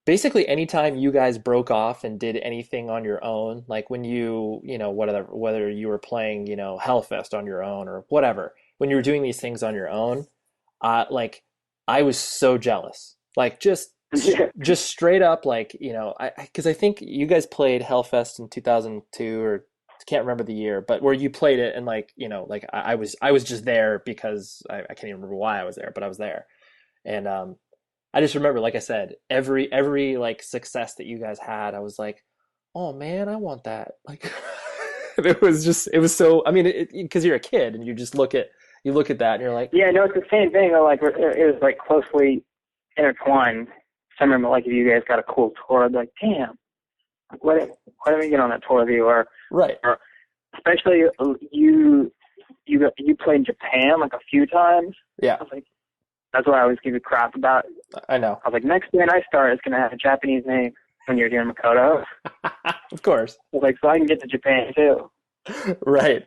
basically anytime you guys broke off and did anything on your own, like when whether you were playing, Hellfest on your own or whatever, when you were doing these things on your own, like I was so jealous, like just straight up, like, because I think you guys played Hellfest in 2002 or can't remember the year, but where you played it and like, like I was just there because I can't even remember why I was there, but I was there. And, I just remember, like I said, every like success that you guys had, I was like, oh man, I want that. Like, it was so, I mean, because you're a kid and you just look at that and you're like, yeah, no, it's the same thing. Like it was like closely intertwined. So I remember like if you guys got a cool tour, I'd be like, damn, like, why didn't we get on that tour with you? Or right. Or especially you played in Japan like a few times. Yeah. I was like, that's what I always give you crap about. I know. I was like, next band I start is going to have a Japanese name when you're here in Makoto. Of course. I was like, so I can get to Japan too. Right.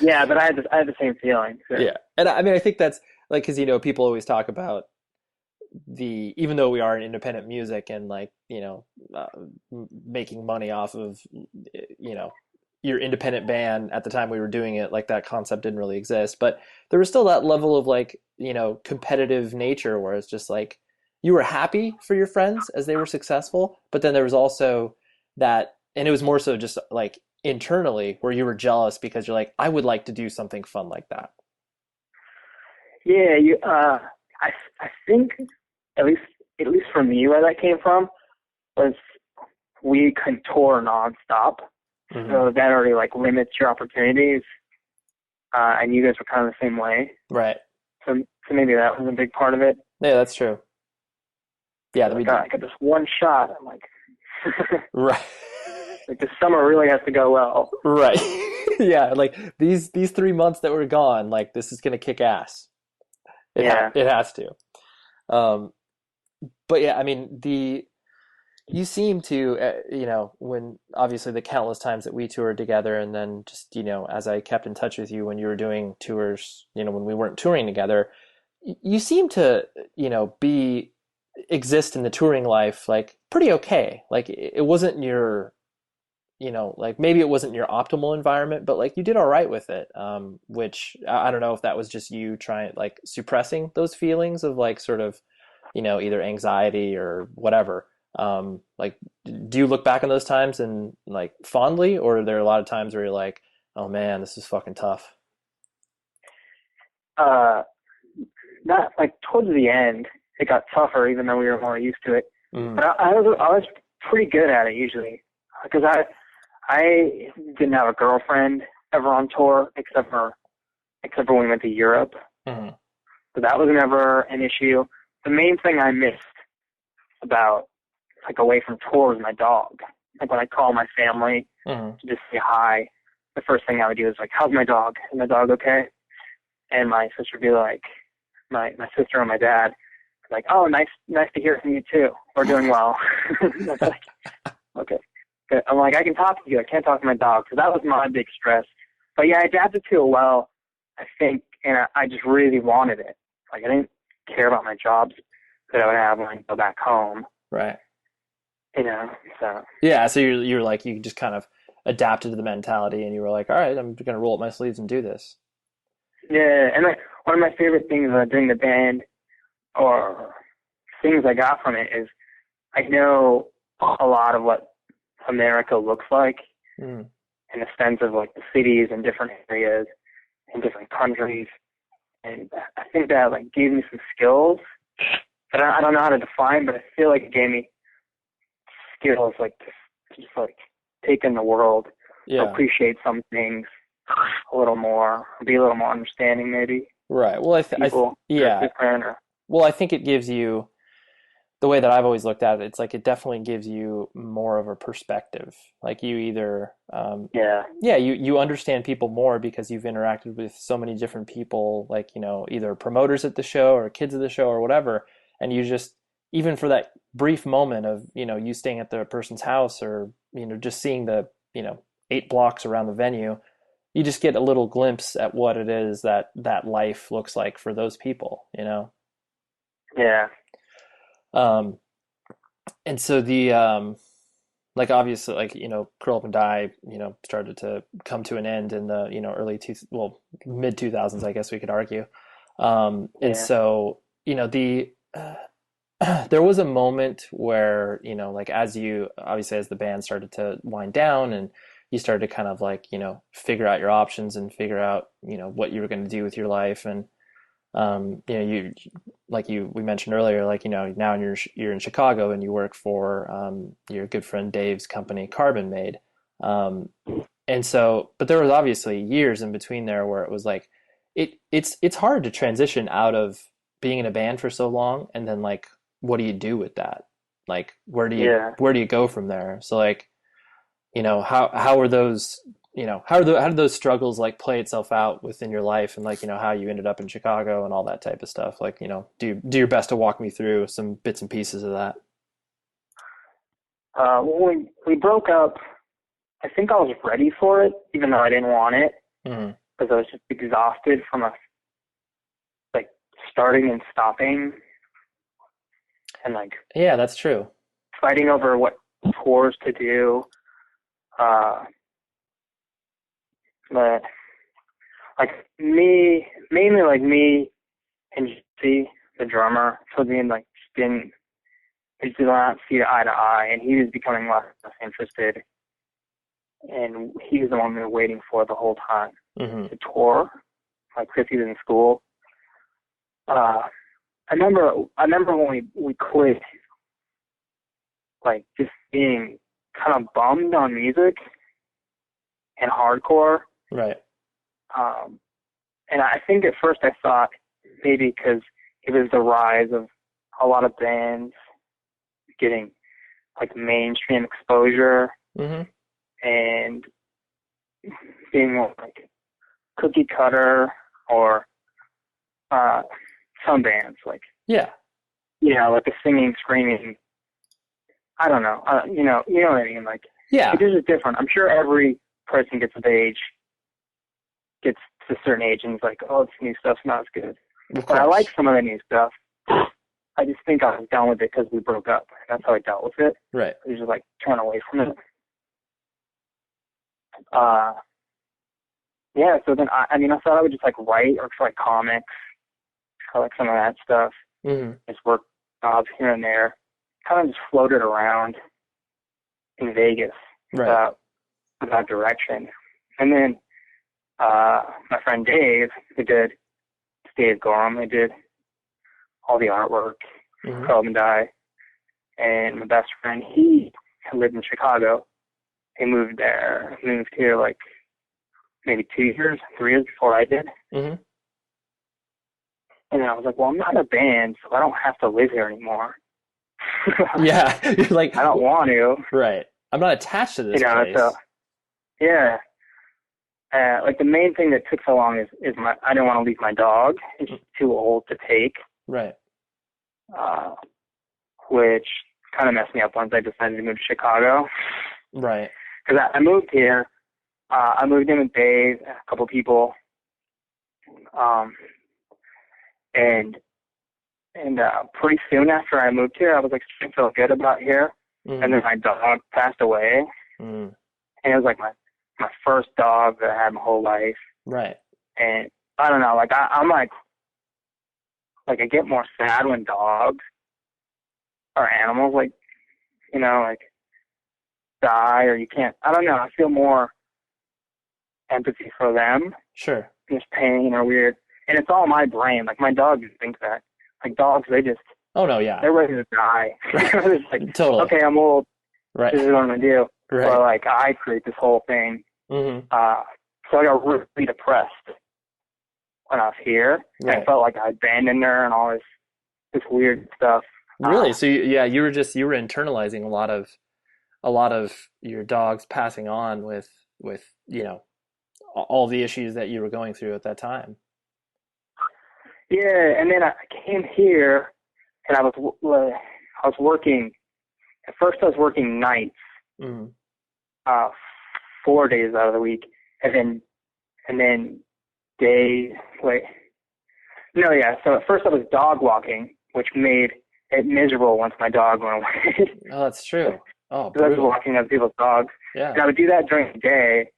Yeah, but I had the same feeling. So. Yeah. And I mean, I think that's like, because, people always talk about even though we are in independent music and like, making money off of, your independent band at the time we were doing it, like that concept didn't really exist, but there was still that level of like, competitive nature where it's just like, you were happy for your friends as they were successful, but then there was also that, and it was more so just like internally where you were jealous because you're like, I would like to do something fun like that. Yeah, I think at least at least for me where that came from was we could tour nonstop, Hmm. so that already like limits your opportunities. And you guys were kind of the same way, Right. so maybe that was a big part of it. Yeah, that's true. Yeah, You're we like, oh, did. I got this one shot. I'm like, Right. like this summer really has to go well. Right. Yeah, like these 3 months that were gone, like this is gonna kick ass. Yeah. It has to. Um, but yeah, I mean the you seem to when obviously the countless times that we toured together, and then just as I kept in touch with you when you were doing tours, when we weren't touring together, you seem to be exist in the touring life like pretty okay. Like it wasn't your like maybe it wasn't your optimal environment, but like you did all right with it. Which I don't know if that was just you trying like suppressing those feelings of like sort of, either anxiety or whatever. Like, do you look back on those times and like fondly, or are there a lot of times where you're like, oh man, this is fucking tough? Uh, Not like towards the end, it got tougher, even though we were more used to it. Mm, But I was pretty good at it usually, because I didn't have a girlfriend ever on tour except for when we went to Europe. mm, So that was never an issue. The main thing I missed about like away from tour was my dog. Like when I call my family mm. to just say hi, the first thing I would do is like, "How's my dog? Is my dog okay?" And my sister would be like, my sister and my dad, like, "Oh, nice to hear from you too. We're doing well." I'm like, okay. Good. I'm like, I can talk to you. I can't talk to my dog. So that was my big stress. But yeah, I adapted to it well, I think, and I just really wanted it. Like I didn't care about my jobs that I would have when I go back home, Right. you know. So Yeah. So you're like you just kind of adapted to the mentality, and you were like, all right, I'm gonna roll up my sleeves and do this. yeah, and like one of my favorite things doing the band or things I got from it is I know a lot of what America looks like Mm, in the sense of like the cities and different areas in different countries. And I think that like gave me some skills that I don't know how to define, but I feel like it gave me skills like to just like take in the world, yeah. appreciate some things a little more, be a little more understanding maybe. Right. Well, People that are yeah. different or Well, I think it gives you the way that I've always looked at it. It's like it definitely gives you more of a perspective. Like you either, yeah. yeah, you understand people more because you've interacted with so many different people, like either promoters at the show or kids at the show or whatever, and you just even for that brief moment of you staying at the person's house or just seeing the 8 blocks around the venue, you just get a little glimpse at what it is that that life looks like for those people. Yeah. Um, and so the like obviously like Curl Up and Die started to come to an end in the early mid 2000s, I guess we could argue. And Yeah. so the there was a moment where like as you obviously as the band started to wind down and you started to kind of like figure out your options and figure out what you were going to do with your life. And you like you we mentioned earlier, like now you're in Chicago and you work for your good friend Dave's company Carbon Made. um, and so but there was obviously years in between there where it was like it's hard to transition out of being in a band for so long and then like what do you do with that, like Yeah. where do you go from there? So like how are those how did those struggles like play itself out within your life, and like how you ended up in Chicago and all that type of stuff, like do your best to walk me through some bits and pieces of that. When we broke up, I think I was ready for it, even though I didn't want it, Hmm. because I was just exhausted from like starting and stopping and like Yeah, that's true. fighting over what tours to do. Uh, but like mainly like me and Jesse, the drummer, so being like did not see eye to eye, and he was becoming less and less interested. And he was the one we were waiting for the whole time to tour, like because he was in school. I remember when we quit, like just being kind of bummed on music and hardcore. Right. And I think at first I thought maybe because it was the rise of a lot of bands getting like mainstream exposure and being more like cookie cutter or some bands like like the singing, screaming. I don't know. You know what I mean? Like it is different. I'm sure every person gets to a certain age and is like, oh, this new stuff's not as good. But I like some of the new stuff. I just think I was done with it because we broke up. That's how I dealt with it. Right. I just like turn away from it. So then I thought I would just like write or try comics, or like some of that stuff. Just work jobs here and there. Kind of just floated around in Vegas without direction. And then my friend Dave, Dave Gorham, who did all the artwork, Called and Die, and my best friend, he lived in Chicago. He moved here like maybe 3 years before I did. And then I was like, well, I'm not in a band, so I don't have to live here anymore. Yeah, you're like, I don't want to. Right. I'm not attached to this place. So, yeah. Like the main thing that took so long is I didn't want to leave my dog. It's too old to take. Right. Which kind of messed me up once I decided to move to Chicago. Right. Because I moved here. I moved in with Dave, a couple people. And pretty soon after I moved here, I was like, I feel good about here. And then my dog passed away. And it was like my first dog that I had my whole life. Right. And I don't know, like I'm like I get more sad when dogs or animals like die, or you can't. I don't know. I feel more empathy for them. Sure. Just pain or weird, and it's all my brain. Like my dog just thinks that. Like dogs, they just. Oh no, yeah. They're ready to die. It's like, totally. Okay, I'm old. Right. This is what I'm gonna do. Right. But like I create this whole thing. So I got really depressed when I was here. Right. And I felt like I abandoned her and all this weird stuff. Really? So you were internalizing a lot of your dog's passing on with all the issues that you were going through at that time. Yeah, and then I came here and I was working. At first, I was working nights, 4 days out of the week, and then days. So at first I was dog walking, which made it miserable once my dog went away. Oh, that's true. Oh, I was walking other people's dogs. Yeah. And I would do that during the day,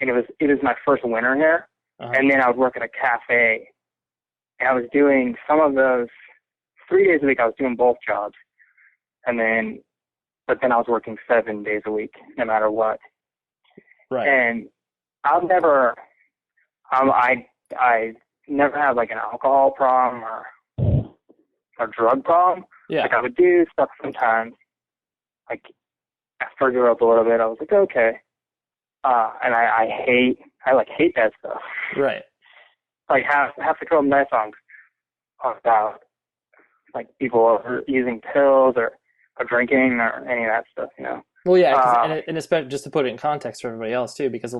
and it was my first winter here. And then I would work at a cafe, and I was doing some of those 3 days a week. I was doing both jobs, but then I was working 7 days a week, no matter what. Right. And I never had like an alcohol problem or drug problem. Yeah. Like I would do stuff sometimes. Like after I grew up a little bit, I was like, okay. And I hate that stuff. Right. Like half the Chrome Night songs are about like people using pills or drinking or any of that stuff, Well, yeah, and especially just to put it in context for everybody else too, because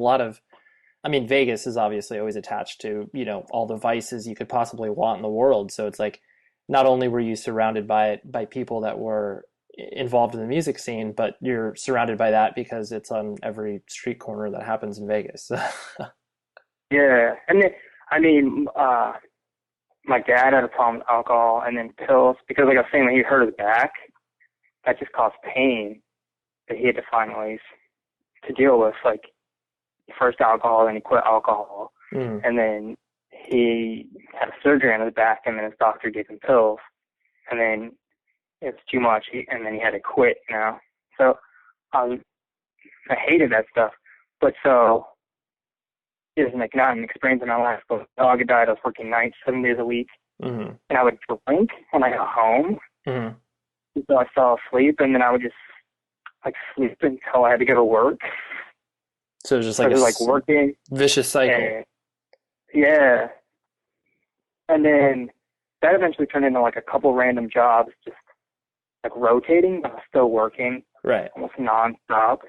Vegas is obviously always attached to, all the vices you could possibly want in the world. So it's like, not only were you surrounded by people that were involved in the music scene, but you're surrounded by that because it's on every street corner that happens in Vegas. Yeah, and then, my dad had a problem with alcohol and then pills because, like I was saying, when he hurt his back, that just caused pain that he had to find ways to deal with. Like first alcohol, then he quit alcohol, and then he had a surgery on his back, and then his doctor gave him pills, and then it's too much, and then he had to quit, you know. So I hated that stuff. But so it was like not an experience in my life. But the dog had died. I was working nights 7 days a week, Mm-hmm. and I would drink when I got home. Mm-hmm. So I fell asleep, and then I would just like sleep until I had to go to work. So it was just So like it was like working. vicious cycle. And, yeah. And then that eventually turned into like a couple random jobs, just like rotating, but I was still working Right. almost nonstop.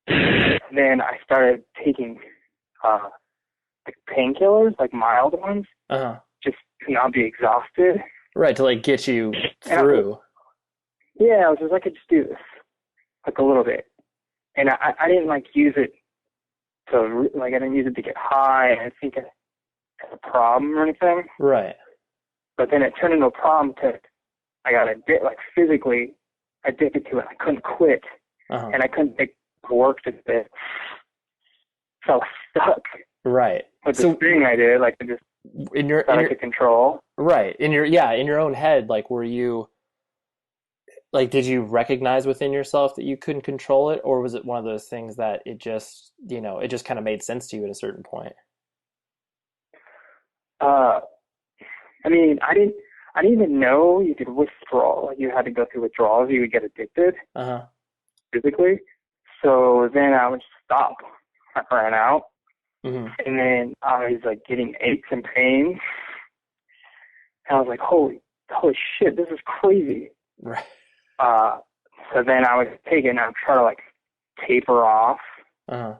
And then I started taking like painkillers, like mild ones, Uh-huh. just to not be exhausted. Right, to like get you through. I was just like, I could just do this, like a little bit. And I didn't like use it to, like, I didn't use it to get high. I didn't think it had a problem or anything. Right. But then it turned into a problem because I got like physically addicted to it. I couldn't quit, Uh-huh. and I couldn't make work to it. So I was stuck. Right. With So the thing I did, like, I just in your got out of control. right, in your own head, like were you like did you recognize within yourself that you couldn't control it, or was it one of those things that it just, it just kind of made sense to you at a certain point? I mean, I didn't even know you could withdraw. Like, you had to go through withdrawals. You would get addicted Uh-huh. physically. So then I would stop. I ran out. Mm-hmm. And then I was like getting aches and pains. And I was like, holy shit, this is crazy. Right. So then I would take it and I would try to like taper off. Uh-huh.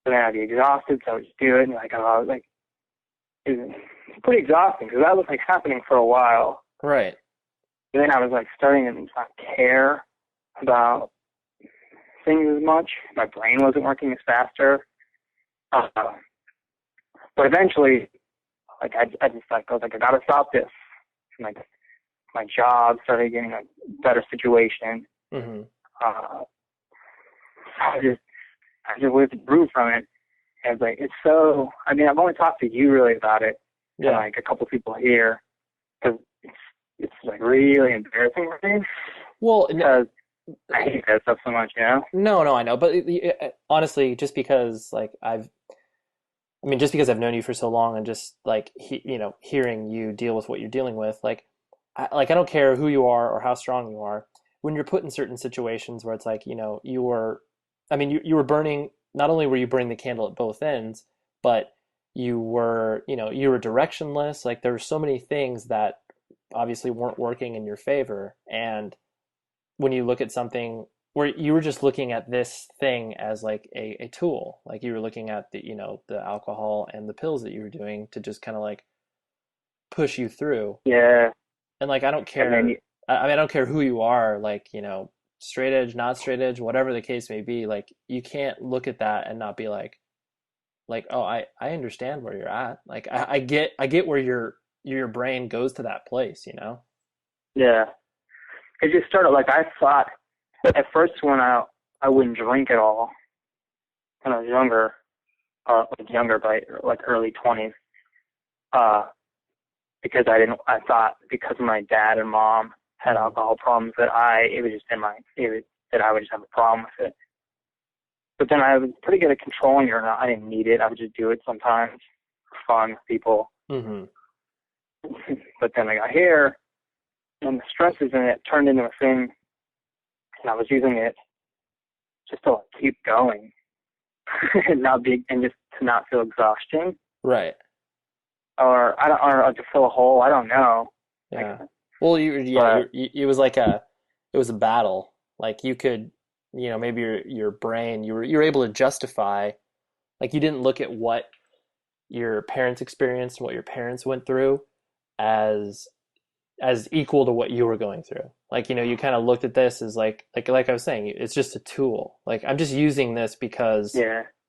So then I'd be exhausted, so I would just do it. And like, it was pretty exhausting because that was like happening for a while. Right. And then I was like starting to not care about things as much. My brain wasn't working as faster. But eventually, like I just like I was like, I gotta stop this. And like my job started getting a better situation. Mm-hmm. I just withdrew from it. And like it's so. I mean, I've only talked to you really about it, Yeah. and like a couple people here, because it's like really embarrassing for me. Well, Because I hate that stuff so much, you know. no, I know, but honestly, just because I've known you for so long, and just like hearing you deal with what you're dealing with, like I don't care who you are or how strong you are, when you're put in certain situations where it's like, you were burning, not only were you burning the candle at both ends, but you were directionless. Like there were so many things that obviously weren't working in your favor. And when you look at something where you were just looking at this thing as like a tool, like you were looking at the alcohol and the pills that you were doing to just kind of like push you through. Yeah. And like, I don't care. I don't care who you are, like, straight edge, not straight edge, whatever the case may be. Like, you can't look at that and not be like, oh, I understand where you're at. Like, I get where your brain goes to that place, Yeah. It just started like I thought at first when I wouldn't drink at all when I was younger, by like early 20s, because I thought because my dad and mom had alcohol problems that I would just have a problem with it. But then I was pretty good at controlling it. I didn't need it. I would just do it sometimes for fun with people. Mm-hmm. But then I got here, and the stresses in it turned into a thing, and I was using it just to keep going and just to not feel exhaustion. Right. Or to fill a hole. I don't know. Yeah. Well, it was like it was a battle. Like you could, maybe your brain, you were able to justify, like you didn't look at what your parents experienced and what your parents went through as equal to what you were going through. Like, you kind of looked at this as like I was saying, it's just a tool. Like I'm just using this because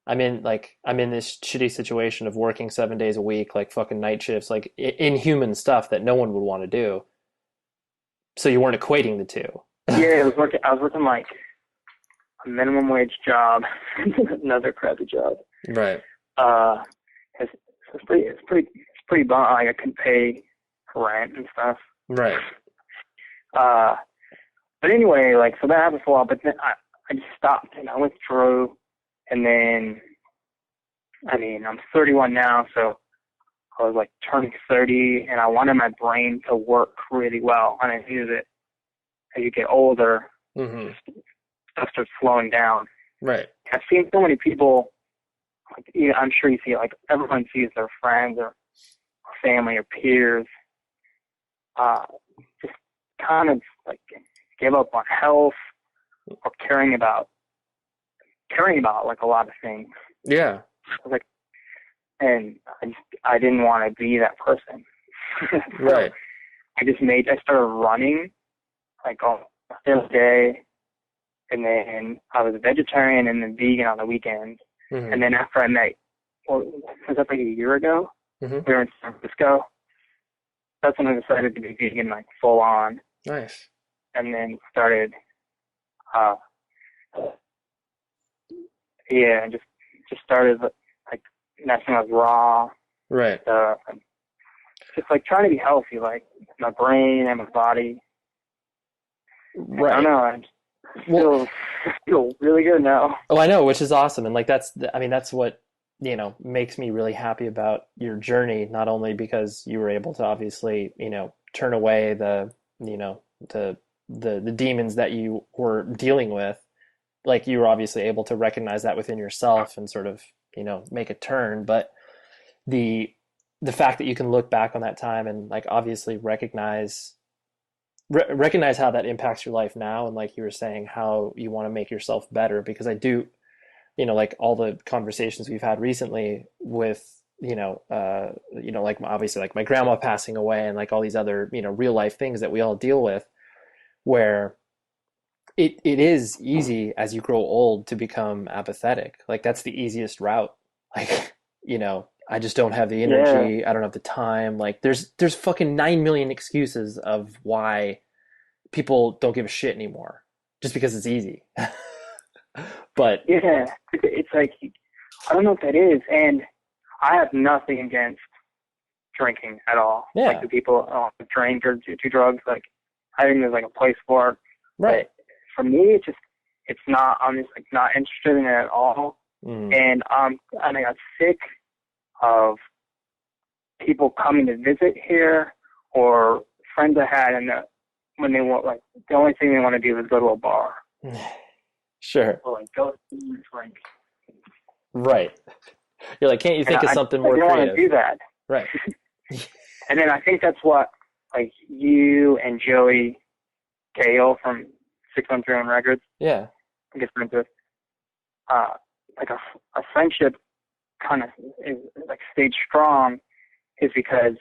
I'm in this shitty situation of working 7 days a week, like fucking night shifts, like inhuman stuff that no one would want to do. So you weren't equating the two. Yeah, I was working like a minimum wage job, another crappy job. Right. It's pretty bad. Like I couldn't pay rent and stuff. Right. But anyway, like, so that happened for a while, but then I just stopped and I withdrew. And then, I mean, I'm 31 now, so I was like turning 30 and I wanted my brain to work really well. And I knew that as you get older, stuff starts slowing down. Right. I've seen so many people, like, I'm sure you see it, like everyone sees their friends or family or peers, just kind of like give up on health or caring about like a lot of things. Yeah. Like, and I didn't want to be that person. So Right. I started running like every day, and then I was a vegetarian and then vegan on the weekends. And then after I met, was that like a year ago? We were in San Francisco. That's when I decided to be vegan, like full on. Nice. And then started, just started like messing with raw. Right. Just like trying to be healthy, like my brain and my body. Right. I don't know. I feel really good now. Oh, I know, which is awesome. And like, that's what, makes me really happy about your journey, not only because you were able to obviously, turn away the demons that you were dealing with. Like, you were obviously able to recognize that within yourself and sort of, make a turn. But the fact that you can look back on that time and like obviously recognize how that impacts your life now, and like you were saying, how you want to make yourself better, because I do, like all the conversations we've had recently with, like obviously like my grandma passing away and like all these other, real life things that we all deal with, where it is easy as you grow old to become apathetic. Like, that's the easiest route. Like, I just don't have the energy. Yeah. I don't have the time. Like, there's fucking 9 million excuses of why people don't give a shit anymore, just because it's easy. But Yeah, it's like, I don't know what that is. And I have nothing against drinking at all. yeah, Like the people drink or do drugs, like I think there's like a place for it. right. But for me, it's not. I'm just like not interested in it at all. And I got sick of people coming to visit here, or friends I had, and when they want, like, the only thing they want to do is go to a bar. Sure. Or like go drink. Right. You're like, can't you think of something more creative? I didn't want to do that. Right. And then I think that's what, like, you and Joey Cahill from 613 Records, Yeah. I guess friends with, like a friendship kind of is, like, stayed strong, is because,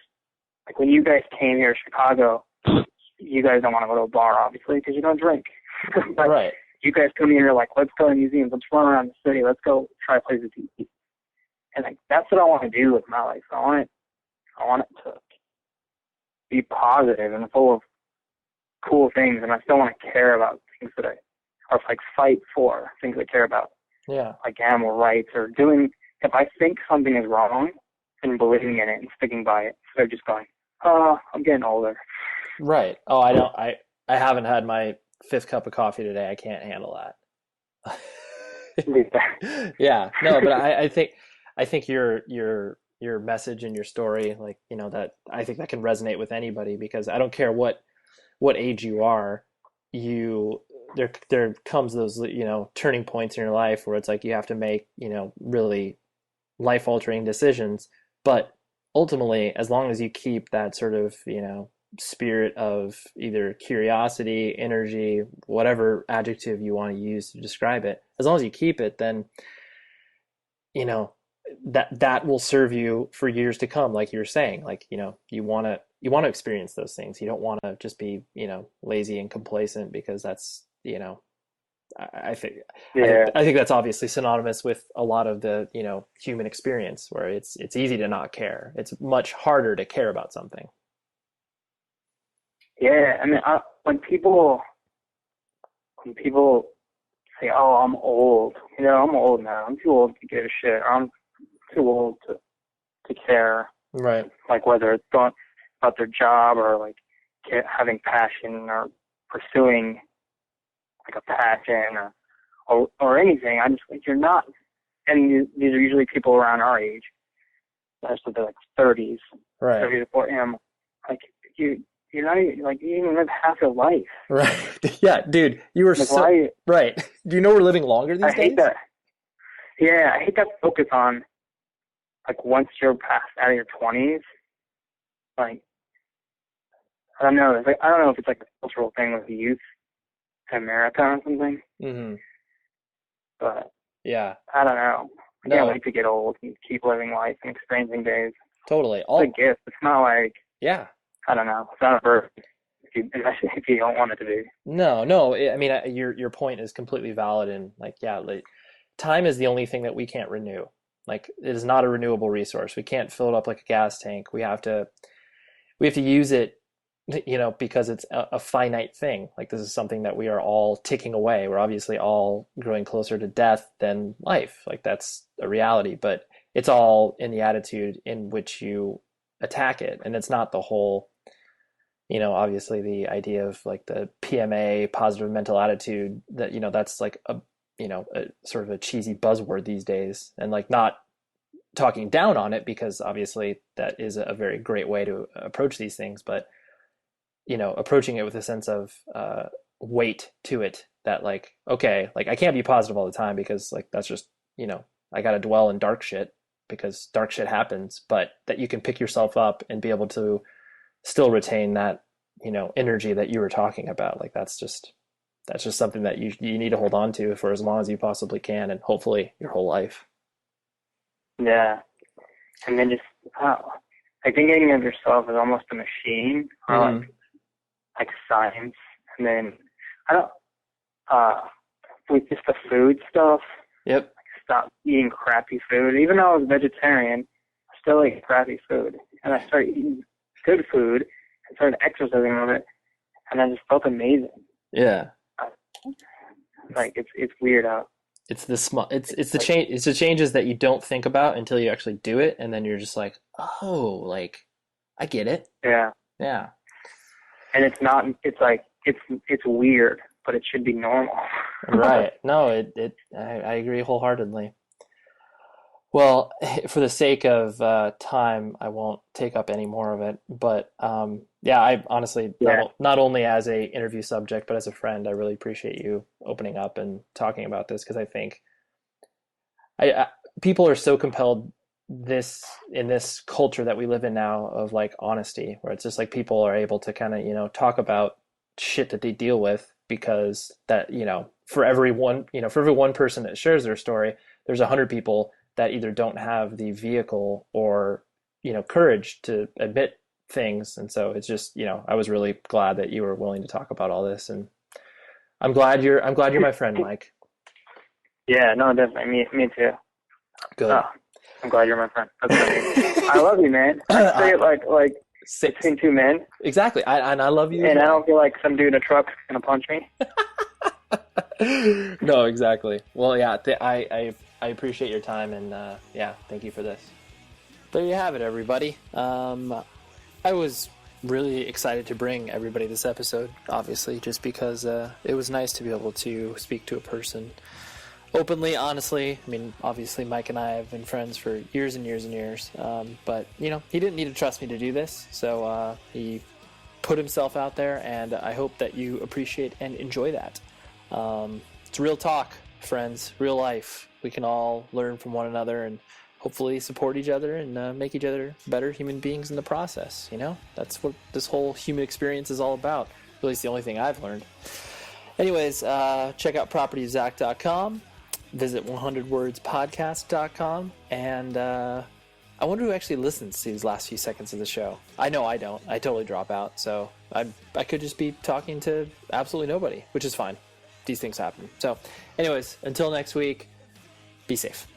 like, when you guys came here to Chicago, you guys don't want to go to a bar, obviously, because you don't drink. But right. you guys come here like, let's go to museums, let's run around the city, let's go try places to eat. And like, that's what I want to do with my life. I want it to be positive and full of cool things, and I still want to care about things that or like fight for things I care about. Yeah. Like animal rights, or doing, if I think something is wrong, and believing in it and sticking by it, instead of just going, oh, I'm getting older. Right. Oh, I haven't had my 5th cup of coffee today. I can't handle that. Yeah. No, but I think your message and your story, like, that I think that can resonate with anybody, because I don't care what age you are, there comes those, turning points in your life where it's like you have to make, really life altering decisions. But ultimately, as long as you keep that sort of, spirit of either curiosity, energy, whatever adjective you want to use to describe it, as long as you keep it, then, that will serve you for years to come. Like you were saying, like, you want to experience those things. You don't want to just be, lazy and complacent, because that's, I think, Yeah. I think that's obviously synonymous with a lot of the, human experience, where it's easy to not care. It's much harder to care about something. Yeah, I mean, when people say, "Oh, I'm old," I'm old now. I'm too old to give a shit. Or I'm too old to care. Right. Like whether it's going about their job, or like having passion, or pursuing like a passion or anything. I just like you're not. And these are usually people around our age, especially they're like 30s, Right. 30 to 40. Like you're not even, like you didn't even live half your life. Right. Yeah, dude, you were Like so why? right. Do you know we're living longer these I days? hate that. Yeah, I hate that focus on like once you're past out of your 20s. Like I don't know. I don't know if it's like a cultural thing with the youth in America or something. Mm-hmm. But Yeah. I don't know. I No. can't wait to get old and keep living life and experiencing days. Totally. It's a gift. It's not like, Yeah. I don't know. It's not a burden if you don't want it to be. No. I mean, your point is completely valid, and like, yeah, like, time is the only thing that we can't renew. Like, it is not a renewable resource. We can't fill it up like a gas tank. We have to use it, because it's a finite thing. Like, this is something that we are all ticking away. We're obviously all growing closer to death than life. Like, that's a reality, but it's all in the attitude in which you attack it. And it's not the whole, obviously the idea of like the PMA, positive mental attitude, that, that's like a sort of a cheesy buzzword these days. And like, not talking down on it, because obviously that is a very great way to approach these things, but approaching it with a sense of weight to it, that like, okay, like I can't be positive all the time, because like that's just, I got to dwell in dark shit, because dark shit happens, but that you can pick yourself up and be able to still retain that, energy that you were talking about. Like that's just something that you need to hold on to for as long as you possibly can, and hopefully your whole life. Yeah. And then just, I think thinking of yourself as almost a machine, or Mm-hmm. like science. And then, with just the food stuff, Yep. stop eating crappy food. Even though I was vegetarian, I still ate crappy food. And I started eating good food and started exercising with it. And I just felt amazing. Yeah. Like it's weird how It's the small. It's the change. It's the changes that you don't think about until you actually do it, and then you're just like, oh, like I get it. yeah. Yeah. And it's not. It's like it's weird, but it should be normal. Right. No, I agree wholeheartedly. Well, for the sake of time, I won't take up any more of it. But yeah, I honestly, Yeah. not only as a interview subject, but as a friend, I really appreciate you opening up and talking about this, because I think I people are so compelled in this culture that we live in now of like honesty, where it's just like people are able to kind of, talk about shit that they deal with, because that, for every one person that shares their story, there's 100 people that either don't have the vehicle or, courage to admit things. And so it's just, I was really glad that you were willing to talk about all this, and I'm glad you're my friend, Mike. Yeah. No, definitely. Me too. Good. Oh, I'm glad you're my friend. That's great. I love you, man. I say it like between two men. Exactly. And I love you. And I don't feel like some dude in a truck's gonna punch me. No, exactly. Well, yeah, I appreciate your time, and yeah, thank you for this. There you have it, everybody. I was really excited to bring everybody this episode, obviously, just because it was nice to be able to speak to a person openly, honestly. I mean, obviously, Mike and I have been friends for years and years and years, but, he didn't need to trust me to do this, so he put himself out there, and I hope that you appreciate and enjoy that. It's real talk, friends, real life. We can all learn from one another and hopefully support each other and make each other better human beings in the process. That's what this whole human experience is all about. Really, it's the only thing I've learned. Anyways, check out propertyofzach.com, visit 100wordspodcast.com, and I wonder who actually listens to these last few seconds of the show. I know I don't. I totally drop out, so I could just be talking to absolutely nobody, which is fine. These things happen. So anyways, until next week, be safe.